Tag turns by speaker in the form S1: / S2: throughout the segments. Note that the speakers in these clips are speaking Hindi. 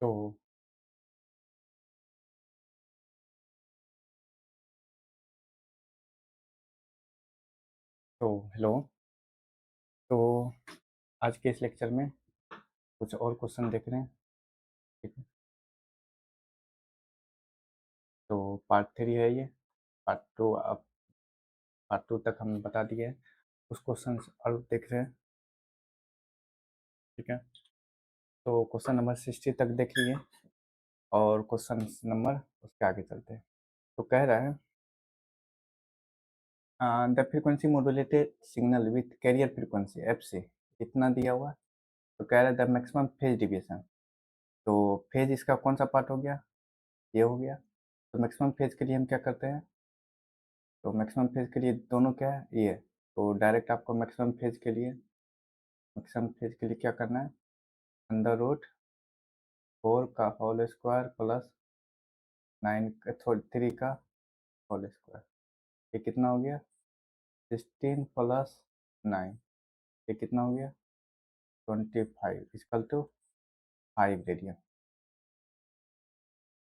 S1: तो हेलो। तो आज के इस लेक्चर में कुछ और क्वेश्चन देख रहे हैं। ठीक है। तो पार्ट 3 है ये। पार्ट 2 अब पार्ट 2 तक हमने बता दिया है। कुछ क्वेश्चन और देख रहे हैं। ठीक है। तो क्वेश्चन नंबर 60 तक देख लिए और क्वेश्चन नंबर उसके आगे चलते हैं। तो कह रहा है the frequency modulated signal with carrier frequency F C इतना दिया हुआ है। तो कह रहा है द मैक्सिमम फेज डिविएशन। तो फेज इसका कौन सा पार्ट हो गया? ये हो गया। तो मैक्सिमम फेज के लिए हम क्या करते हैं? तो मैक्सिमम फेज के लिए दोनों क्या है? ये। तो डायरेक्ट आपको मैक्सिमम फेज के लिए क्या करना है? अंडर रूट 4 का होल स्क्वायर प्लस 9 का 3 का होल स्क्वायर। ये कितना हो गया? 16 प्लस 9। ये कितना हो गया? 25 इक्वल टू 5 रेडियन।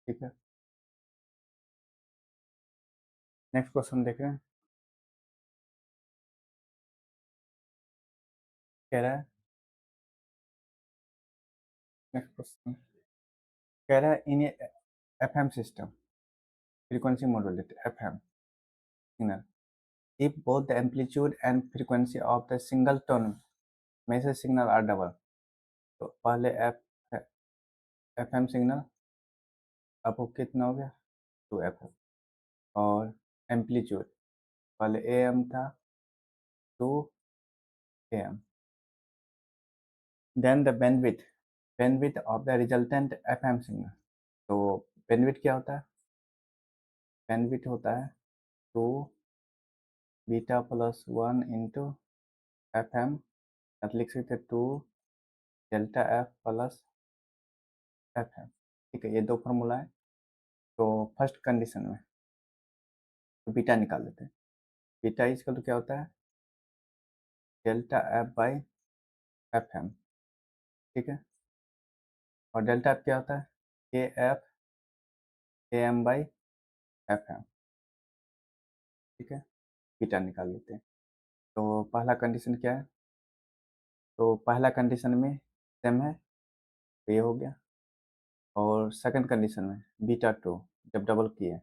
S1: ठीक है। नेक्स्ट क्वेश्चन देख रहे हैं। कह रहा है नेक्स्ट क्वेश्चन कह रहा है in F M system frequency modulated F M signal if both the amplitude and frequency of the single tone message signal are double। तो पहले एफ एम सिग्नल अब वो कितना हो गया? 2 एफ एम। और एम्पलीट्यूड पहले ए एम था 2 AM। Then the bandwidth of the resultant F M signal. तो बैंडविड्थ क्या होता है? बैंडविड्थ होता है 2 beta plus 1 into F M. लिख सकते 2 delta F plus F M. ठीक है, ये दो फॉर्मूला है। तो फर्स्ट कंडीशन में तो बीटा निकाल लेते हैं। बीटा इजकल तो क्या होता है? Delta F by F M. ठीक है। और डेल्टा एफ क्या होता है? के F A M by F M. ठीक है। बीटा निकाल लेते हैं। तो पहला कंडीशन क्या है? तो पहला कंडीशन में सेम है, तो ये हो गया। और सेकंड कंडीशन में बीटा 2 जब डबल किए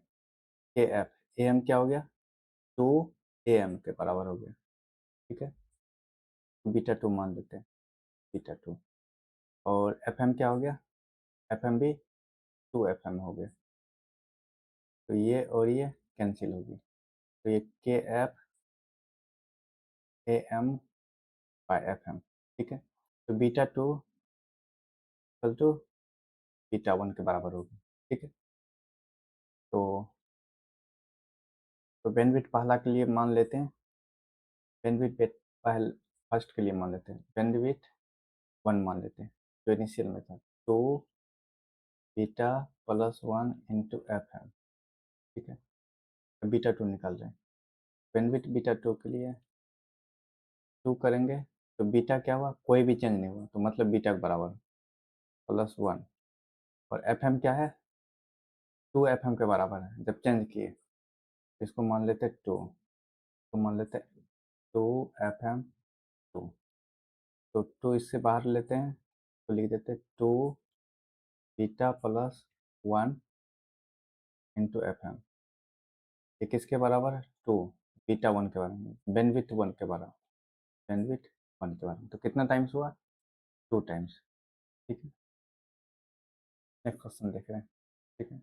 S1: के एफ ए एम क्या हो गया? 2 AM के बराबर हो गया। ठीक है। बीटा 2 मान लेते हैं। बीटा 2 और एफ एम क्या हो गया? एफ एम भी 2 FM हो गया। तो ये और ये कैंसिल होगी। तो ये K F A M by F M. ठीक है। तो बीटा 2 इक्वल टू बीटा 1 के बराबर होगी। ठीक है। तो बैंडविड्थ पहला के लिए मान लेते हैं। बैंडविड्थ पहल फर्स्ट के लिए मान लेते हैं। बैंडविड्थ 1 मान लेते हैं जो इनिशियल में था। 2 beta plus 1 into F M. ठीक है। तो बीटा 2 निकाल रहे हैं। बैंडविड्थ बीटा 2 के लिए 2 करेंगे तो बीटा क्या हुआ? कोई भी चेंज नहीं हुआ, तो मतलब बीटा के बराबर +1। और एफ एम क्या है? 2 FM के बराबर है जब चेंज किए। इसको मान लेते 2। तो मान लेते 2 FM 2। तो 2 इससे बाहर लेते हैं तो लिख देते 2 beta plus 1 into F M. ये किसके बराबर है? 2 बीटा 1 के बराबर, बैंडविड्थ 1 के बराबर। बैंडविड्थ 1 के बराबर तो कितना टाइम्स हुआ? 2 टाइम्स। ठीक है। नेक्स्ट क्वेश्चन देख रहे हैं। ठीक है।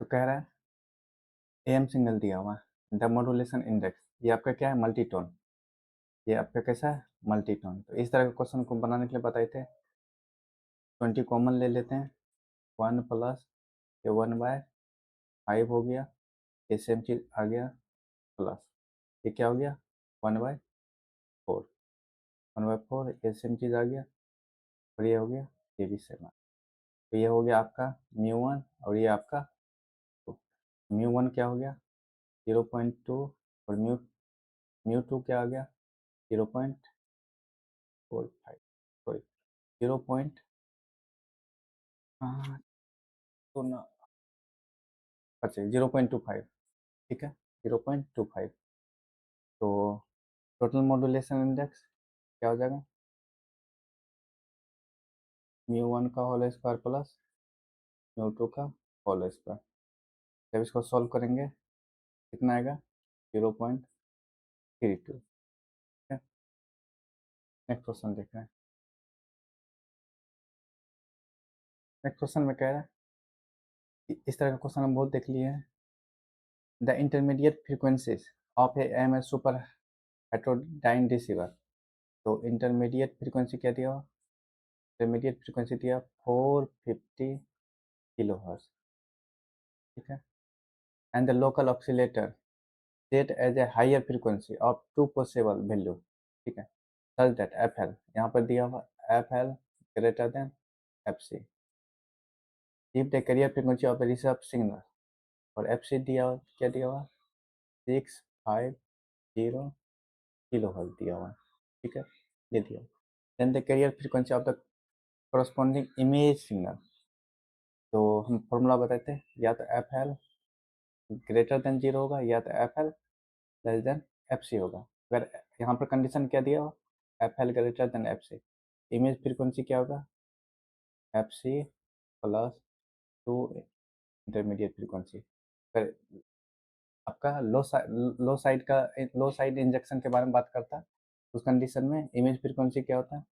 S1: तो कह रहा है एम सिग्नल दिया हुआ है द मॉड्यूलेशन इंडेक्स। ये आपका क्या है? मल्टीटोन। ये आपका कैसा है? मल्टीटोन। तो इस तरह के क्वेश्चन को बनाने के लिए बताए थे 20 कॉमन ले लेते हैं। 1 प्लस ये 1/5 हो गया। ये सेम चीज़ आ गया प्लस ये क्या हो गया? 1/4। 1/4 ये सेम चीज़ आ गया और ये हो गया ये भी सेम। तो ये हो गया आपका μ1 और ये आपका 2। μ1 क्या हो गया? 0.2 और म्यू 2 क्या आ गया? 0.5। 0.25 सॉरी 0 पॉइंट तो ना अच्छा 0.25 ठीक है 0.25 तो टोटल मॉड्यूलेशन इंडेक्स क्या हो जाएगा μ1 का होल स्क्वायर प्लस μ2 का होल स्क्वायर जब इसको सॉल्व करेंगे कितना आएगा 0.32 ठीक है नेक्स्ट क्वेश्चन देख रहे हैं नेक्स्ट क्वेश्चन में कह रहा है इस तरह का क्वेश्चन हम बहुत देख लिए हैं the intermediate frequencies of A M S super heterodyne receiver तो इंटरमीडिएट फ्रीक्वेंसी क्या दिया हुआ इंटरमीडिएट फ्रीक्वेंसी दिया 450 किलो हर्ट्ज ठीक है and the local oscillator set as a higher frequency of two possible value ठीक है सच दैट एफ एल यहाँ पर दिया हुआ F L greater than F see if the carrier frequency of receive signal और एफ सी दिया हुआ क्या दिया हुआ 650 किलो हर्ट्ज दिया हुआ ठीक है ये दिया then the carrier frequency of the corresponding image signal तो हम फॉर्मूला बताते हैं या तो F L greater than zero होगा या तो F L less than F C होगा अगर यहाँ पर कंडीशन क्या दिया हो F L greater than F C image frequency क्या होगा एफ सी प्लस टू इंटरमीडिएट फ्रीक्वेंसी अगर आपका लो साइड इंजेक्शन के बारे में बात करता है उस कंडीशन में इमेज फ्रीक्वेंसी क्या होता है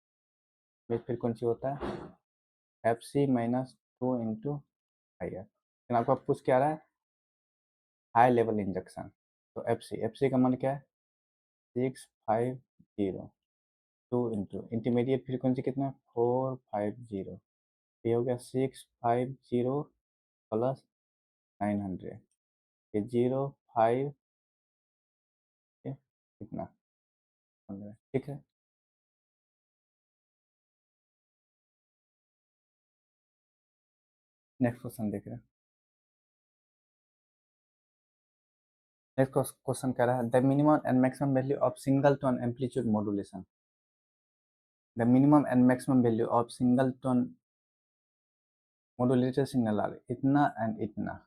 S1: इमेज फ्रीक्वेंसी होता है F C minus two into higher लेकिन आपको पूछ क्या रहा है हाई लेवल इंजेक्शन तो एफ सी का मान क्या है 650 टू इंटू इंटरमीडिएट फ्रीक्वेंसी कितना है 450 ये हो गया 650 प्लस 900 ये 05 कितना 100 ठीक है नेक्स्ट क्वेश्चन देख रहे हैं नेक्स्ट क्वेश्चन कह रहा है the minimum and maximum value of single tone amplitude modulation the minimum and maximum value of single tone modulated signal are इतना and इतना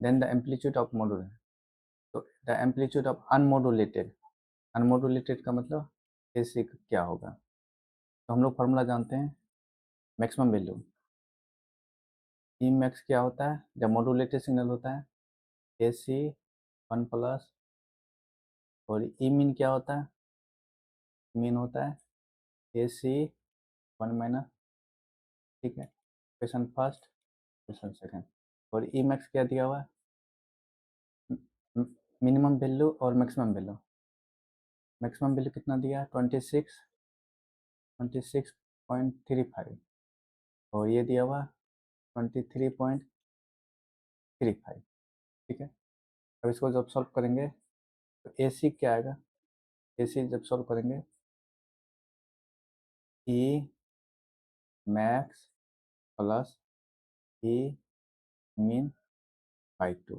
S1: then the amplitude of modulation तो the amplitude of unmodulated का मतलब AC क्या होगा तो हम लोग फार्मूला जानते हैं मैक्सिमम वैल्यू ई मैक्स क्या होता है जब मॉड्यूलेटेड सिग्नल होता है AC 1 प्लस और ई मीन क्या होता है मीन होता है AC 1 माइनस ठीक है क्वेश्चन फर्स्ट क्वेश्चन सेकंड और ई मैक्स क्या दिया हुआ है मिनिमम वैल्यू और मैक्सिमम वैल्यू कितना दिया है 26.35 और ये दिया हुआ 23.35 ठीक है अब इसको जब सॉल्व करेंगे तो ए सी क्या आएगा ए सी जब सॉल्व करेंगे e max plus e mean by two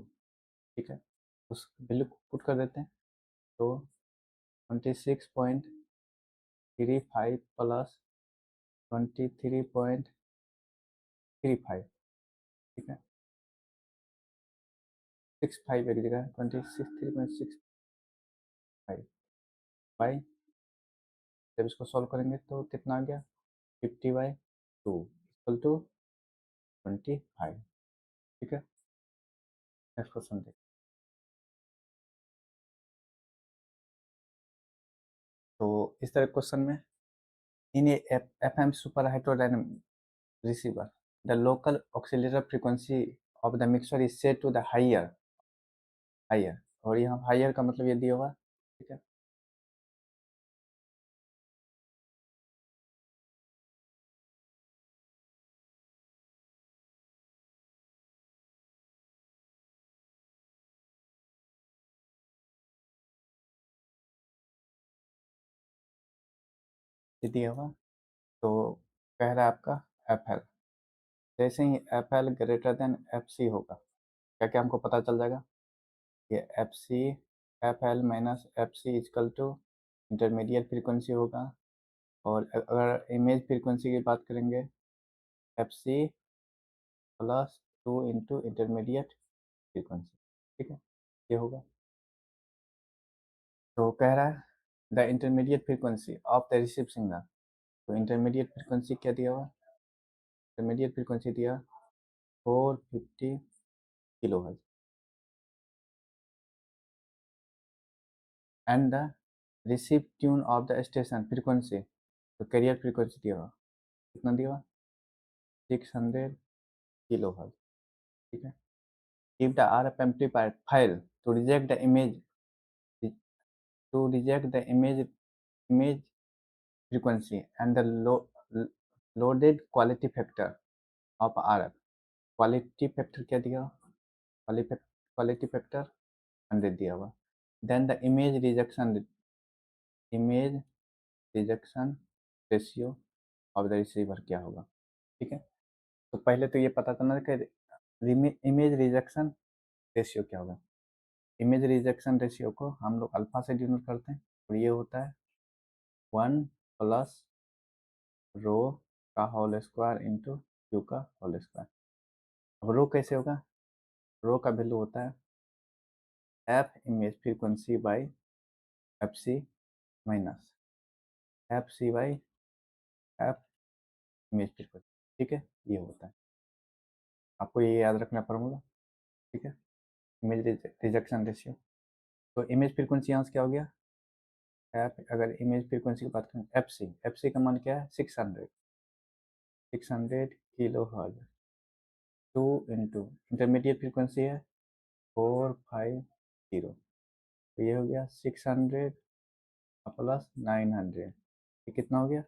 S1: ठीक है उस वैल्यू को पुट कर देते हैं तो 26.35 प्लस 23.35 ठीक है 65 एक जगह 26.35 बाई जब इसको सॉल्व करेंगे तो कितना आ गया 50/2 इक्वल टू 25 ठीक है नेक्स्ट क्वेश्चन देख तो इस तरह क्वेश्चन में in F M super hydrodynamic receiver the local oscillator frequency of the mixture is set to the higher और यहाँ हाइयर का मतलब ये दिया हुआ ठीक है ये दिया हुआ तो कह रहा है आपका एफ एल जैसे ही f L greater than F C होगा क्या क्या हमको पता चल जाएगा ये f l minus F c equal to intermediate frequency होगा और अगर इमेज फ्रीक्वेंसी की बात करेंगे, एफ सी प्लस 2 इंटू इंटरमीडिएट फ्रीक्वेंसी, ठीक है, ये होगा। तो कह रहा है the intermediate frequency of the receive signal, तो इंटरमीडिएट फ्रीक्वेंसी क्या दिया हुआ, इंटरमीडिएट फ्रीक्वेंसी दिया 450 kilo hertz, and the receive tune of the station frequency, तो कैरियर फ्रीक्वेंसी दिया हुआ, कितना दिया हुआ, 600 किलो हर्ट्ज, ठीक है। If the RF amplifier fail to reject the image, to reject the image frequency and the loaded quality factor of RF, quality factor क्या दिया, क्वालिटी फैक्टर 100 दिया हुआ, then the image rejection ratio of the receiver क्या होगा, ठीक है। तो पहले तो ये पता करना कि इमेज रिजेक्शन रेशियो क्या होगा। इमेज रिजेक्शन रेशियो को हम लोग अल्फा से डिनोट करते हैं, और ये होता है 1 प्लस रो का होल स्क्वायर इंटू क्यू का होल स्क्वायर। अब रो कैसे होगा, रो का वैल्यू होता है F image frequency by F C minus F C by F image frequency, ठीक है, ये होता है। आपको ये याद रखना फॉर्मूला, ठीक है, इमेज रिजेक्शन रेशियो। तो इमेज फ्रीक्वेंसी यहाँ से क्या हो गया, एफ, अगर इमेज फ्रीक्वेंसी की बात करें एफ सी का मान क्या है 600 kilo hertz, 2 into intermediate frequency है 450, तो ये हो गया 600 प्लस 900, ये कितना हो गया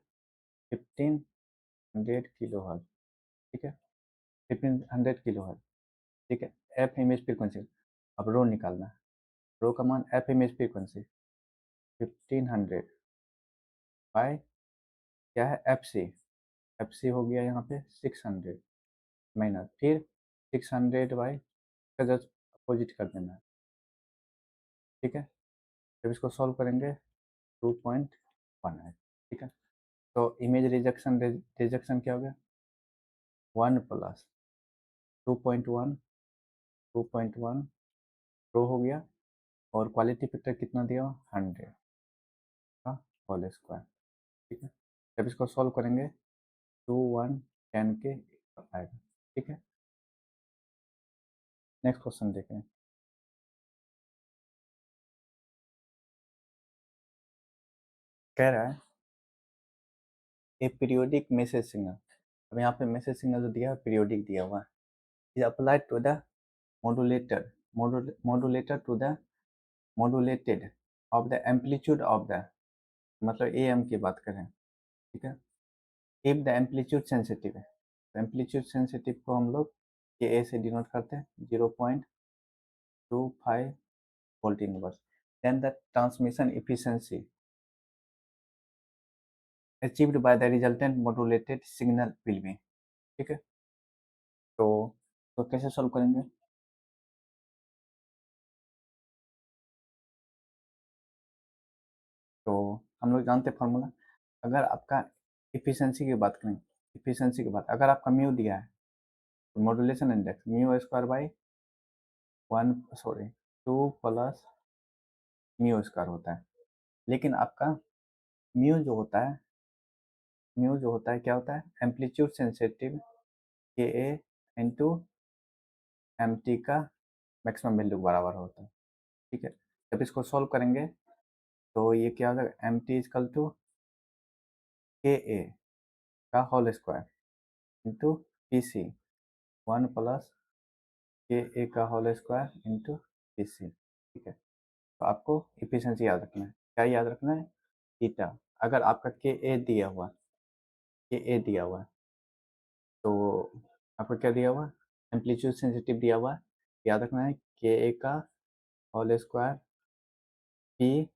S1: 1500 किलो हर्ट्ज, ठीक है, 1500 किलो हर्ट्ज, ठीक है। एफ इमेज फ्रीक्वेंसी, अब रो निकालना है, रो का मान एफ इमेज फ्रीक्वेंसी 1500 बाय क्या है एफ सी हो गया यहाँ पे 600 माइनस फिर 600 बाई का जस्ट अपोजिट कर देना है, ठीक है। जब इसको सॉल्व करेंगे 2.1 है, ठीक है। तो इमेज रिजेक्शन क्या हो गया 1 प्लस 2.1, 2.1 रो हो गया, और क्वालिटी फैक्टर कितना दिया 100 का होल स्क्वायर, ठीक है। जब इसको सॉल्व करेंगे 2110 के आएगा, ठीक है। नेक्स्ट क्वेश्चन देखें, कह रहा है ए पीरियोडिक मैसेज सिग्नल, अब यहाँ पे मैसेज सिग्नल जो दिया है पीरियोडिक दिया हुआ है, is applied to the modulator modulator to the modulated of the amplitude of the, मतलब AM की बात करें, ठीक है। इफ द एम्पलीट्यूड सेंसिटिव है, तो एम्पलीट्यूड सेंसिटिव को हम लोग के ए से डिनोट करते हैं 0.25 volt inverse, then the transmission efficiency achieved by the resultant modulated signal will be, ठीक है। तो कैसे सॉल्व करेंगे, तो हम लोग जानते हैं फॉर्मूला, अगर आपका इफिशिएंसी की बात करें, इफिशिएंसी की बात अगर आपका म्यू दिया है, तो modulation index mu square by 2 plus mu square होता है, लेकिन आपका म्यू जो होता है, म्यू जो होता है क्या होता है एम्पलीट्यूड सेंसिटिव के ए इंटू एम टी का मैक्सिमम वैल्यू बराबर होता है, ठीक है। जब इसको सॉल्व करेंगे तो ये क्या होगा M T equal to K A का whole square into P C 1 plus K A का whole square into P C, ठीक है। तो आपको इफिशिएंसी याद रखना है, क्या याद रखना है थीटा, अगर आपका के ए दिया हुआ, के ए दिया हुआ है, तो आपको क्या दिया हुआ एम्पलीट्यूड सेंसिटिव दिया हुआ है, याद रखना है के ए का whole square P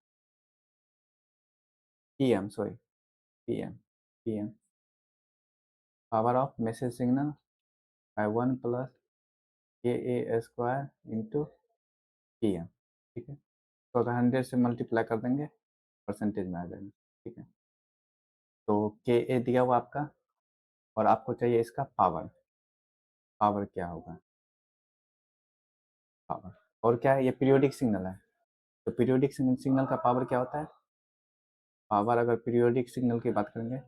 S1: P M sorry P M power of message signal by 1 plus K A square into P M, ठीक है। तो अगर 100 से मल्टीप्लाई कर देंगे परसेंटेज में आ जाएगा, ठीक है। तो के ए दिया हुआ आपका, और आपको चाहिए इसका पावर। पावर क्या होगा? पावर। और क्या है, ये पीरियोडिक सिग्नल है, तो पीरियोडिक सिग्नल का पावर क्या होता है? पावर, अगर पीरियोडिक सिग्नल की बात करेंगे,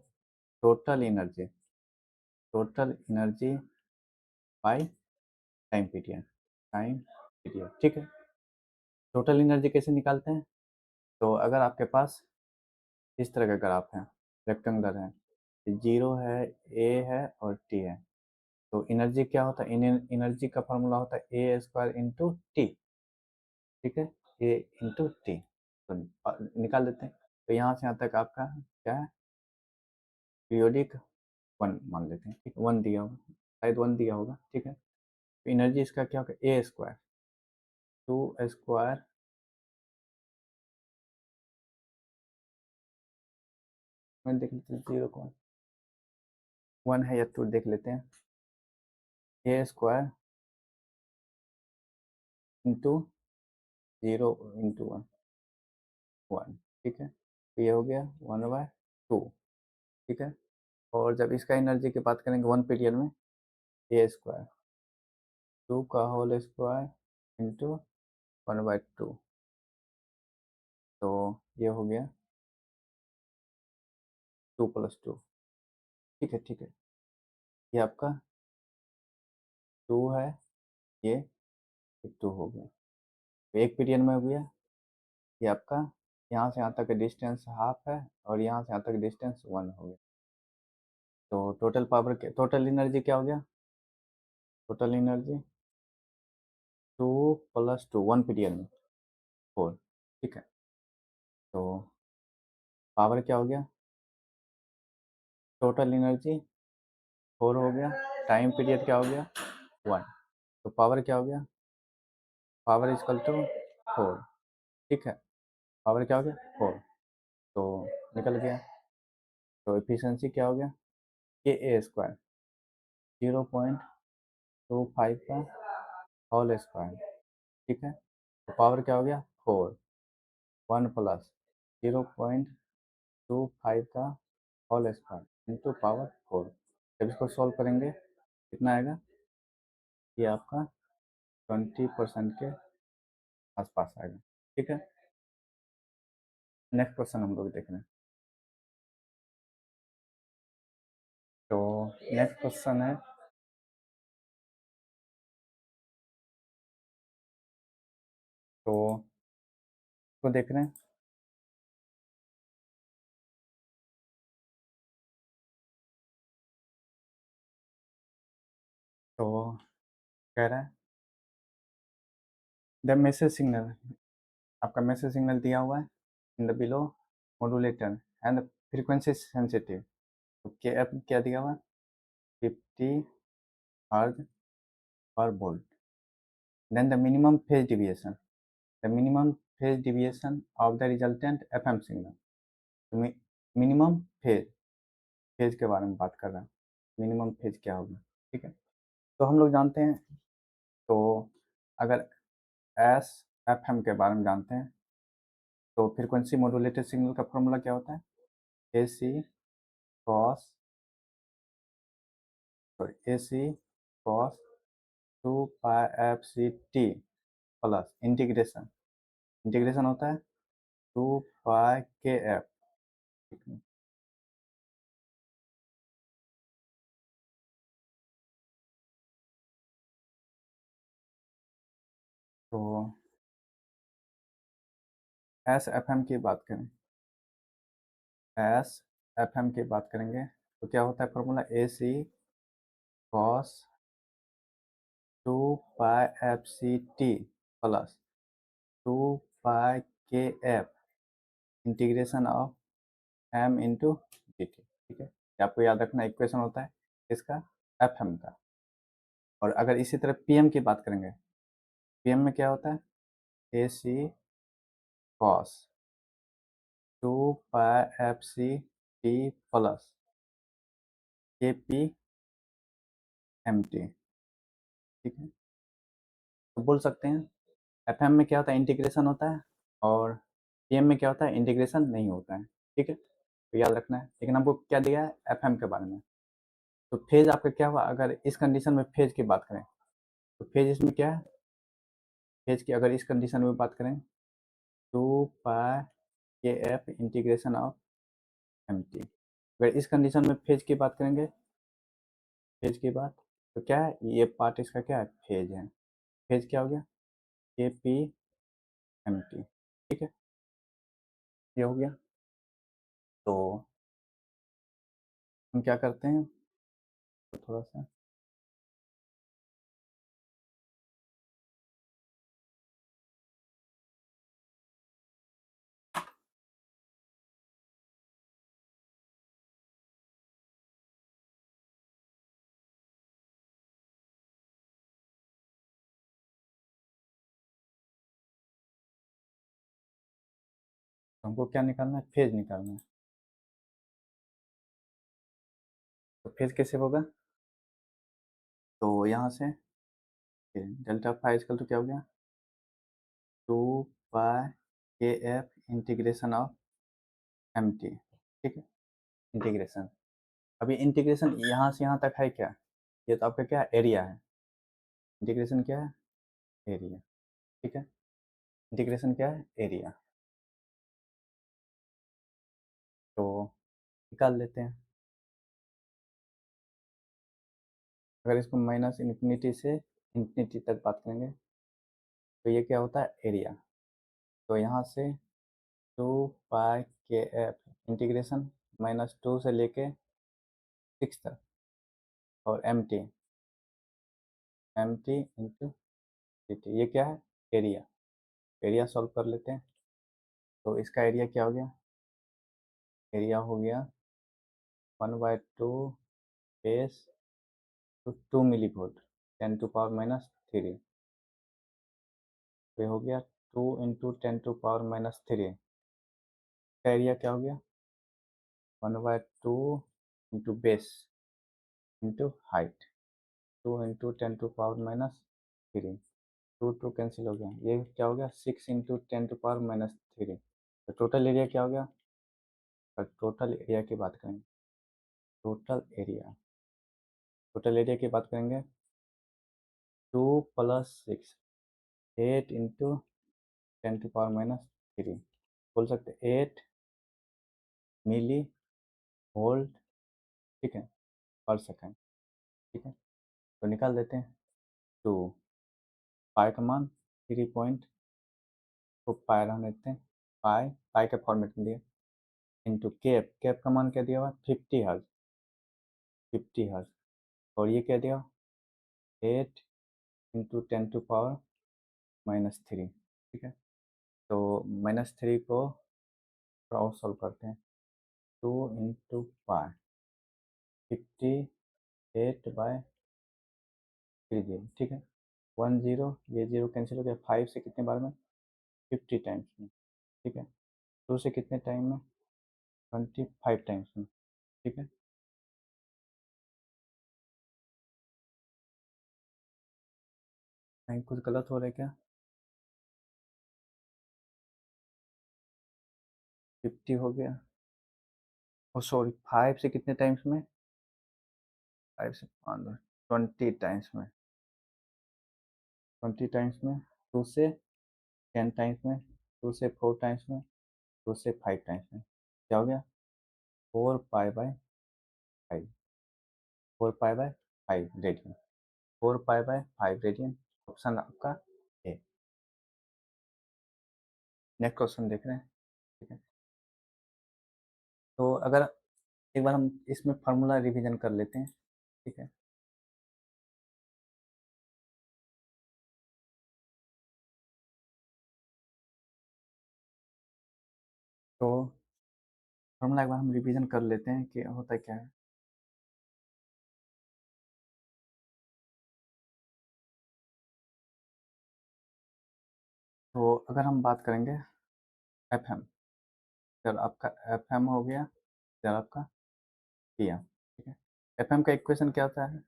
S1: total energy, total energy by time period, time period, ठीक है। टोटल एनर्जी कैसे निकालते हैं? तो अगर आपके पास इस तरह का ग्राफ है, रेक्टेंगुलर है, जीरो है, ए है और टी है, तो एनर्जी क्या होता है? एनर्जी का फॉर्मूला होता है ए स्क्वायर इंटू टी, ठीक है, ए इंटू टी। तो निकाल देते हैं। तो यहाँ से यहाँ तक आपका क्या है? पीरियोडिक वन मान लेते हैं, ठीक, वन दिया होगा, शायद वन दिया होगा, ठीक है। तो एनर्जी इसका क्या होगा? ए स्क्वायर, टू स्क्वायर, मैं देख लेते हैं जीरो को, वन है या टू देख लेते हैं, a square into zero into one, one, ठीक है। तो ये हो गया वन बाय टू, ठीक है। और जब इसका एनर्जी की बात करेंगे वन पीरियड में, ए स्क्वायर, टू का whole square into one by two, तो ये हो गया टू प्लस टू, ठीक है, ठीक है। ये आपका टू है, ये टू हो गया, तो एक पीरियड में हो गया। ये आपका यहाँ से यहाँ तक का डिस्टेंस हाफ है, और यहाँ से यहाँ तक डिस्टेंस वन हो गया। तो टोटल पावर, टोटल एनर्जी क्या हो गया? Total energy two plus two, one period में फोर, ठीक है। तो पावर क्या हो गया? टोटल एनर्जी फोर हो गया, टाइम पीरियड क्या हो गया? वन। तो पावर क्या हो गया? पावर इजकल टू फोर, ठीक है। पावर क्या हो गया? फोर। तो निकल गया। तो एफिशिएंसी क्या हो गया? के ए स्क्वायर, 0.25 का होल स्क्वायर, ठीक है। तो पावर क्या हो गया? फोर, वन प्लस 0.25 का whole square into power four. जब इसको सॉल्व करेंगे कितना आएगा? ये आपका 20% के आसपास आएगा, ठीक है। नेक्स्ट क्वेश्चन हम लोग देख रहे हैं। तो नेक्स्ट क्वेश्चन है, तो इसको देख रहे हैं। तो कह रहा है द मैसेज सिग्नल, आपका मैसेज सिग्नल दिया हुआ है in the below modulator and frequency sensitive. तो क्या दिया हुआ है? 50 हर्ज पर volt. Then the minimum phase deviation, the minimum phase deviation of the resultant FM signal. तो मिनिमम फेज, फेज के बारे में बात कर रहा है, मिनिमम फेज क्या होगा, ठीक है। तो हम लोग जानते हैं, तो अगर एस एफ एम के बारे में जानते हैं, तो फ्रीक्वेंसी मॉड्यूलेटेड सिग्नल का फॉर्मूला क्या होता है? ए सी cos, sorry, a C cos two pi F C T plus integration, integration होता है टू पाई के एफ, तो एस एफ एम की बात करें, एस एफ एम की बात करेंगे, तो क्या होता है formula? A C cos two pi F C T plus two pi के F integration of m into d t, ठीक है। ये आपको याद रखना इक्वेशन होता है इसका, एफ एम का। और अगर इसी तरह पी एम की बात करेंगे, पी एम में क्या होता है? ए सी cos two pi F C T plus के पी एम टी, ठीक है। तो बोल सकते हैं एफ एम में क्या होता है? इंटीग्रेशन होता है, और पी एम में क्या होता है? इंटीग्रेशन नहीं होता है, ठीक है। तो याद रखना है। लेकिन हमको क्या दिया है, एफएम के बारे में। तो फेज आपका क्या हुआ, अगर इस कंडीशन में फेज की बात करें तो फेज इसमें क्या है, फेज की अगर इस कंडीशन में बात करें, 2 पाई के F integration of M T. अगर इस कंडीशन में फेज की बात करेंगे, फेज की बात, तो क्या है, ये पार्ट इसका क्या है, फेज है। फेज क्या हो गया, के पी एम टी। ठीक है, ये हो गया। तो हम क्या करते हैं, तो थोड़ा सा तो हमको क्या निकालना है, फेज निकालना है। तो फेज कैसे होगा, तो यहाँ से डेल्टा फाइव इक्वल टू क्या हो गया, 2 पाई के F integration of M T. ठीक है, इंटीग्रेशन, अभी इंटीग्रेशन यहाँ से यहाँ तक है क्या, ये तो आपका क्या एरिया है, इंटीग्रेशन क्या है, एरिया। ठीक है, इंटीग्रेशन क्या है, एरिया। तो निकाल लेते हैं। अगर इसको माइनस इन्फिनिटी से इन्फिनिटी तक बात करेंगे तो ये क्या होता है, एरिया। तो यहाँ से 2 पाई के एफ इंटीग्रेशन -2 से लेके 6 तक, और M T, M T into T T, ये क्या है, एरिया। एरिया सॉल्व कर लेते हैं। तो इसका एरिया क्या हो गया, एरिया हो गया 1/2 बेस तो 2 मिली वोल्ट, 10⁻³ तो ये हो गया 2 × 10⁻³ का एरिया क्या हो गया, 1/2 base into height, 2 × 10⁻³, two two cancel हो गया, ये क्या हो गया, 6 × 10⁻³ तो टोटल एरिया क्या हो गया। और टोटल एरिया की बात करेंगे, टोटल एरिया, टोटल एरिया की बात करेंगे, 2 + 6, 8 × 10⁻³ बोल सकते 8 मिली वोल्ट। ठीक है, पर सेकेंड। ठीक है, तो निकाल देते हैं। टू पाई का मान 3 को पाई रहने देते हैं, पाई पाई के फॉर्मेट में दिया, इंटू कैप, कैप का मान क्या दिया हुआ, 50 हर्ज, 50 हर्ज, और ये क्या दिया, 8 × 10⁻³ ठीक है, तो -3 को क्रॉस सॉल्व करते हैं, 2 × पाई 58/3। ठीक है, 10, ये 0 कैंसिल हो गया, 5 से कितने बार में, 50 टाइम्स में। ठीक है, 2 से कितने टाइम में, 25 टाइम्स में। ठीक है, कहीं कुछ गलत हो रहा है क्या, 50 हो गया, ओ सॉरी 5 से कितने टाइम्स में, 5 से 5, 20 टाइम्स में, 20 टाइम्स में, 2 से 10 टाइम्स में, 2 से 4 टाइम्स में, 2 से 5 टाइम्स में, क्या हो गया, 4 पाई/5, 4 पाई/5 रेडियन, 4 पाई/5 रेडियन, ऑप्शन आपका ए। नेक्स्ट क्वेश्चन देख रहे हैं। ठीक है, तो अगर एक बार हम इसमें फार्मूला रिवीजन कर लेते हैं। ठीक है, तो फार्मूला एक बार हम रिवीजन कर लेते हैं कि होता क्या है। तो अगर हम बात करेंगे एफ एम, चलो आपका एफ एम हो गया, चलो आपका पी एम। ठीक है, एफ एम का इक्वेशन क्या होता है,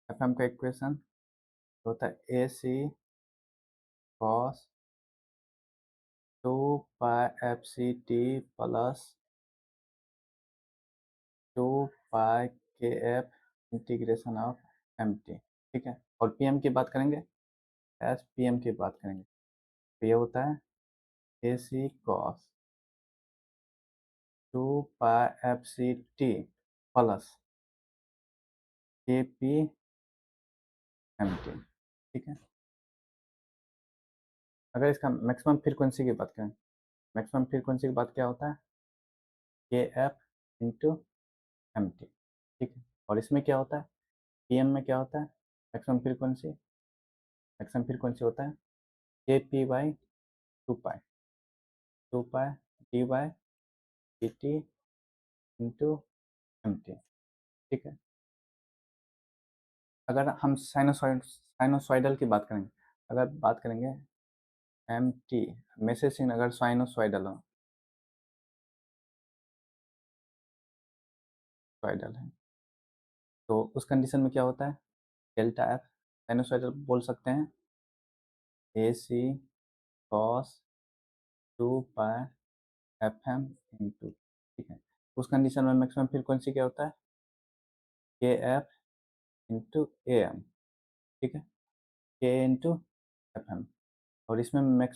S1: एफ एम का इक्वेशन होता है ए सी cos 2 pi F C T plus pi के F integration of M T, ठीक है। और पी एम की बात करेंगे, एस पी एम की बात करेंगे तो ये होता है ए सी cos 2 pi F C T plus के पी एम टी, ठीक है। अगर इसका मैक्सिमम फ्रीक्वेंसी की बात करें, मैक्सिमम फ्रीक्वेंसी की बात क्या होता है, के एफ इंटू एम टी, ठीक है। और इसमें क्या होता है, पी एम में क्या होता है, मैक्सिमम फ्रीक्वेंसी होता है K P by 2 pi, 2 pi D by D T into M T, ठीक है। अगर हम साइनोसॉइडल की बात करेंगे, अगर बात करेंगे एम टी में से सिन अगर साइनोसॉइडल हो, सॉइडल है, तो उस कंडीशन में क्या होता है, डेल्टा एफ साइनोसॉइडल बोल सकते हैं ए सी cos 2 pi F M into, ठीक है। उस कंडीशन में मैक्सिमम फ्रीक्वेंसी क्या होता है, के एफ इंटू ए एम, ठीक है, के इंटू एफ एम। और इसमें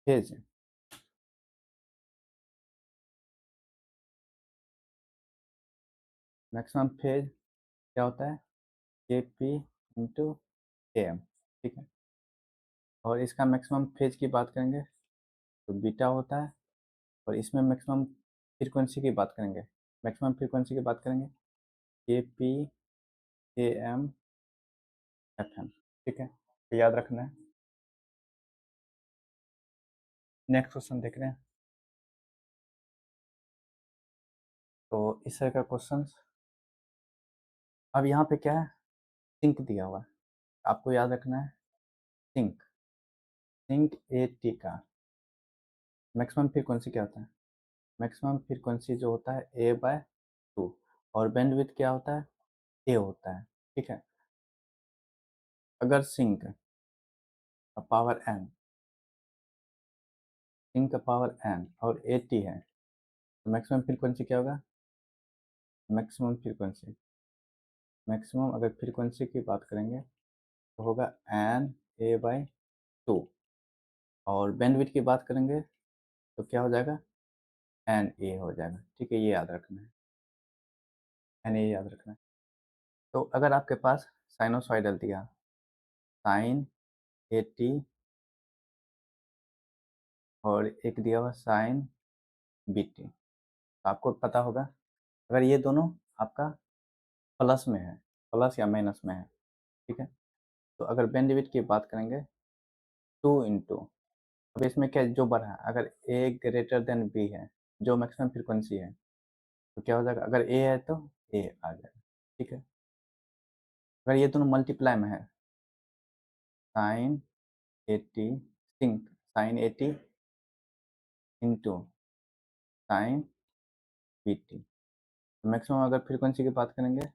S1: फेज मैक्सिमम फेज क्या होता है, K P into A M, ठीक है। और इसका मैक्सिमम फेज की बात करेंगे तो बीटा होता है। और इसमें मैक्सिमम फ्रीक्वेंसी की बात करेंगे, मैक्सिमम फ्रीक्वेंसी की बात करेंगे K P A M F M, ठीक है, तो याद रखना है। नेक्स्ट क्वेश्चन देख रहे हैं, तो इस तरह का क्वेश्चन। अब यहाँ पे क्या है, सिंक दिया हुआ है, आपको याद रखना है सिंक, सिंक ए टी का मैक्सिमम फ्रीक्वेंसी क्या होता है, मैक्सिमम फ्रीक्वेंसी जो होता है ए बाय 2, और बैंडविड्थ क्या होता है, ए होता है, ठीक है। अगर सिंक का पावर एन, सिंक का पावर एन और ए टी है, तो मैक्सिमम फ्रीक्वेंसी क्या होगा, मैक्सिमम फ्रीक्वेंसी, मैक्सिमम अगर फ्रीक्वेंसी की बात करेंगे तो होगा एन ए बाई 2। और बैंडविड्थ की बात करेंगे तो क्या हो जाएगा, एन ए हो जाएगा, ठीक है, ये याद रखना है, एन ए याद रखना है। तो अगर आपके पास साइनोसॉइडल दिया, साइन ए टी, और एक दिया हुआ साइन बी टी, तो आपको पता होगा अगर ये दोनों आपका प्लस में है, प्लस या माइनस में है, ठीक है। तो अगर बैंडविड्थ की बात करेंगे 2 इंटू, अब इसमें क्या जो बढ़ा है, अगर ए ग्रेटर देन बी है, जो मैक्सिमम फ्रीक्वेंसी है, तो क्या हो जाएगा, अगर ए है तो ए आ जाएगा, ठीक है। अगर ये दोनों मल्टीप्लाई में है, sine A T sinc sine A T into sine B T, तो मैक्सिमम अगर फ्रीक्वेंसी की बात करेंगे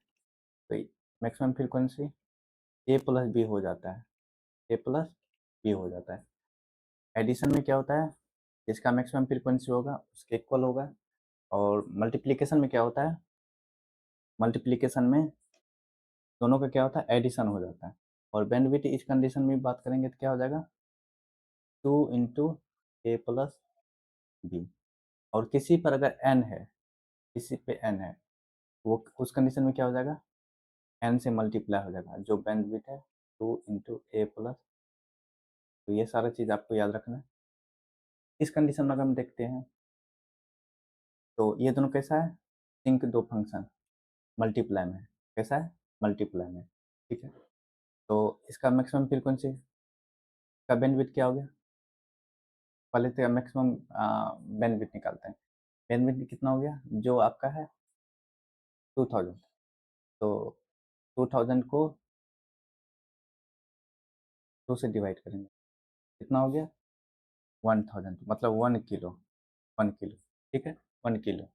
S1: तो maximum frequency A plus B हो जाता है, ए प्लस बी हो जाता है। एडिशन में क्या होता है, जिसका मैक्सिमम फ्रीक्वेंसी होगा उसके इक्वल होगा। और मल्टीप्लिकेशन में क्या होता है, मल्टीप्लिकेशन में दोनों का क्या होता है, एडिशन हो जाता है। और बैंडविड्थ इस कंडीशन में बात करेंगे तो क्या हो जाएगा, 2 इंटू ए प्लस बी। और किसी पर अगर एन है, किसी पे एन है, वो उस कंडीशन में क्या हो जाएगा, एन से मल्टीप्लाई हो जाएगा, जो बैंडविड्थ है 2 इंटू ए प्लस, तो ये सारा चीज़ आपको याद रखना है। इस कंडीशन में अगर हम देखते हैं तो ये दोनों कैसा है, सिंक दो फंक्शन मल्टीप्लाई में, कैसा है, मल्टीप्लाई में, ठीक है। तो इसका मैक्सिमम फ्रीक्वेंसी का बैंडविड्थ क्या हो गया, पहले तो मैक्सिमम बैंडविड्थ निकालते हैं, बैंडविड्थ कितना हो गया, जो आपका है 2000, तो 2000 को 2 से डिवाइड करेंगे, कितना हो गया 1000, मतलब 1 किलो, 1 किलो, ठीक है, 1 किलो।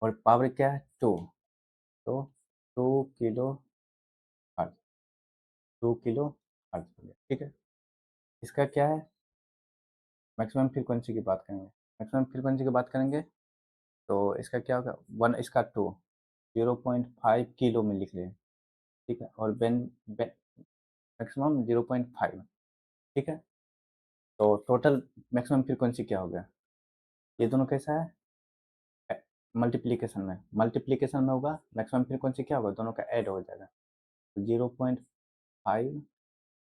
S1: और पावर क्या है 2, तो 2 किलो हर्ट्ज, 2 किलो हर्ट्ज हो गया, ठीक है। इसका क्या है, मैक्सिमम फ्रीक्वेंसी की बात करेंगे, मैक्सिमम फ्रीक्वेंसी की बात करेंगे तो इसका क्या होगा, 1 इसका 2, 0.5 किलो में लिख लें, ठीक है, और बेन मैक्सिमम 0.5, ठीक है। तो टोटल मैक्सिमम फ्रीक्वेंसी क्या हो गया, ये दोनों कैसा है, मल्टीप्लीकेशन में होगा, मैक्सिमम फ्रीक्वेंसी क्या होगा, दोनों का ऐड हो जाएगा। तो 0.5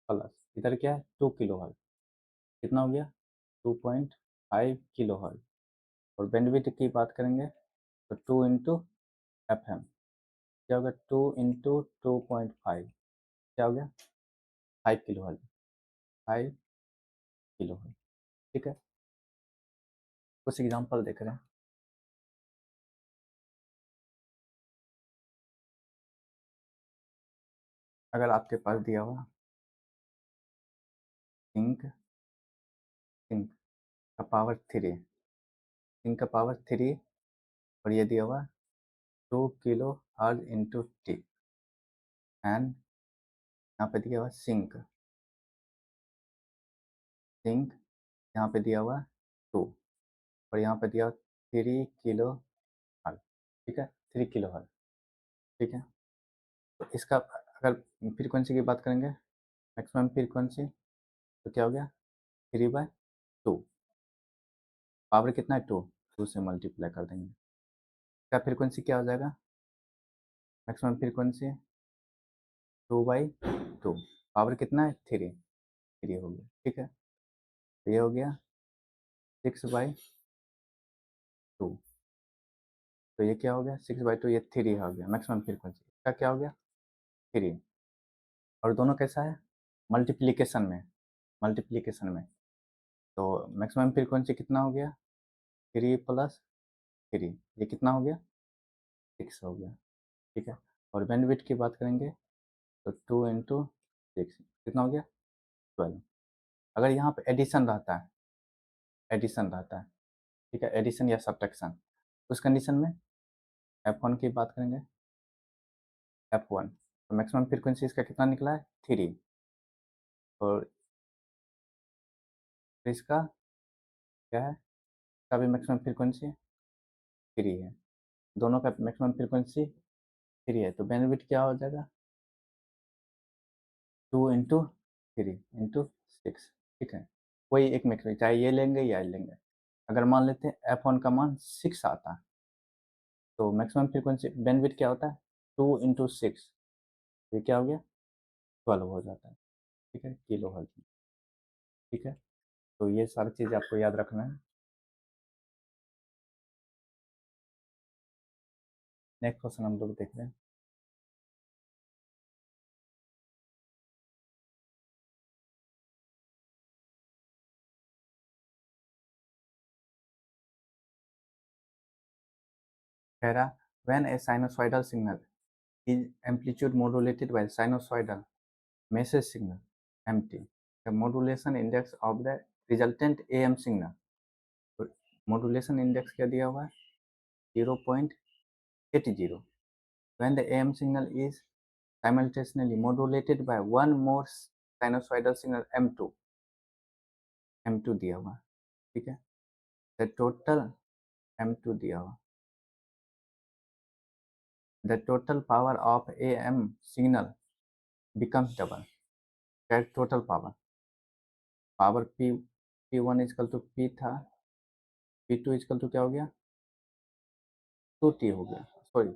S1: प्लस इधर क्या है 2 किलो हर्ट्ज, कितना हो गया 2.5 किलो हर्ट्ज। और बैंडविड्थ की बात करेंगे तो 2 इंटू एफ एम, क्या होगा 2 इंटू 2.5, क्या हो गया 5 किलो हर्ट्ज, 5 किलो हर्ट्ज, ठीक है। कुछ एग्जांपल देख रहे हैं। अगर आपके पास दिया हुआ सिंक सिंक का पावर 3, सिंक का पावर 3, और ये दिया हुआ 2 kilo hertz into T, and यहाँ पे दिया हुआ सिंक सिंक यहाँ पे दिया हुआ 2, और यहाँ पे दिया हुआ 3 किलो हर्ट्ज, ठीक है, 3 किलो हर्ट्ज, ठीक है। तो इसका अगर फ्रीक्वेंसी की बात करेंगे, मैक्सिमम फ्रीक्वेंसी, तो क्या हो गया 3/2, पावर कितना है 2, 2 से मल्टीप्लाई कर देंगे, इसका फ्रीक्वेंसी क्या हो जाएगा, मैक्सिमम फ्रीक्वेंसी 2/2, पावर कितना है 3, 3 हो गया, ठीक है। तो ये हो गया 6/2, तो ये क्या हो गया 6/2, ये 3 हो गया मैक्सिमम फ्रीक्वेंसी, इसका क्या हो गया 3, और दोनों कैसा है मल्टीप्लीकेशन में, मल्टीप्लीकेशन में। तो मैक्सिमम फ्रीक्वेंसी कितना हो गया 3 + 3, ये कितना हो गया 6 हो गया, ठीक है। और बैंडविड्थ की बात करेंगे तो 2 इंटू 6 कितना हो गया 12। अगर यहाँ पे एडिशन रहता है, एडिशन रहता है, ठीक है, एडिशन या सब्ट्रैक्शन, उस कंडीशन में F1 की बात करेंगे, F1 तो मैक्सिमम फ्रीक्वेंसी इसका कितना निकला है 3, और इसका क्या है, इसका भी मैक्सिमम फ्रीक्वेंसी 3 है, दोनों का मैक्सिमम फ्रीक्वेंसी 3 है, तो बैंडविड्थ क्या हो जाएगा 2 इंटू 3 इंटू 6, ठीक है। कोई एक मैक्सिमम, चाहे ये लेंगे या ये लेंगे। अगर मान लेते हैं F1 का मान 6 आता है, तो मैक्सिमम फ्रीक्वेंसी बैंडविड्थ क्या होता है 2 इंटू 6, ये क्या हो गया 12 हो जाता है, ठीक है, किलो हर्ट्ज, ठीक है। तो ये सारी चीज़ आपको याद रखना है। नेक्स्ट क्वेश्चन हम लोग देख रहे हैं। कह रहा when a sinusoidal signal is amplitude modulated by sinusoidal message signal mt, the modulation index of the resultant am signal, तो modulation index क्या दिया हुआ है 0.80, when the am signal is simultaneously modulated by one more sinusoidal signal m2 दिया हुआ, ठीक है, the total m2 दिया हुआ, the total power of am signal becomes double, that total power, power P1 equal to P था, P2 इजकल टू क्या हो गया 2T हो गया, सॉरी,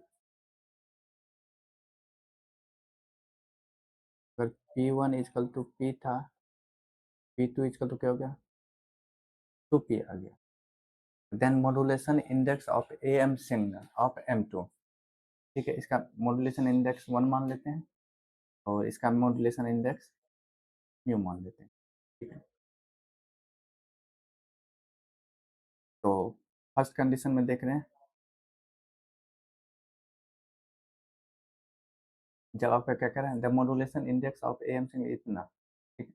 S1: अगर P1 इजकल टू P था, P2 इजकल टू क्या हो गया 2P आ गया। Then modulation index of AM signal of M2, ठीक है, इसका मॉड्यूलेशन इंडेक्स 1 मान लेते हैं, और इसका मॉड्यूलेशन इंडेक्स म्यू मान लेते हैं, ठीक है। तो फर्स्ट कंडीशन में देख रहे हैं, जब आपका क्या कह रहा है the modulation index of AM signal इतना, ठीक है,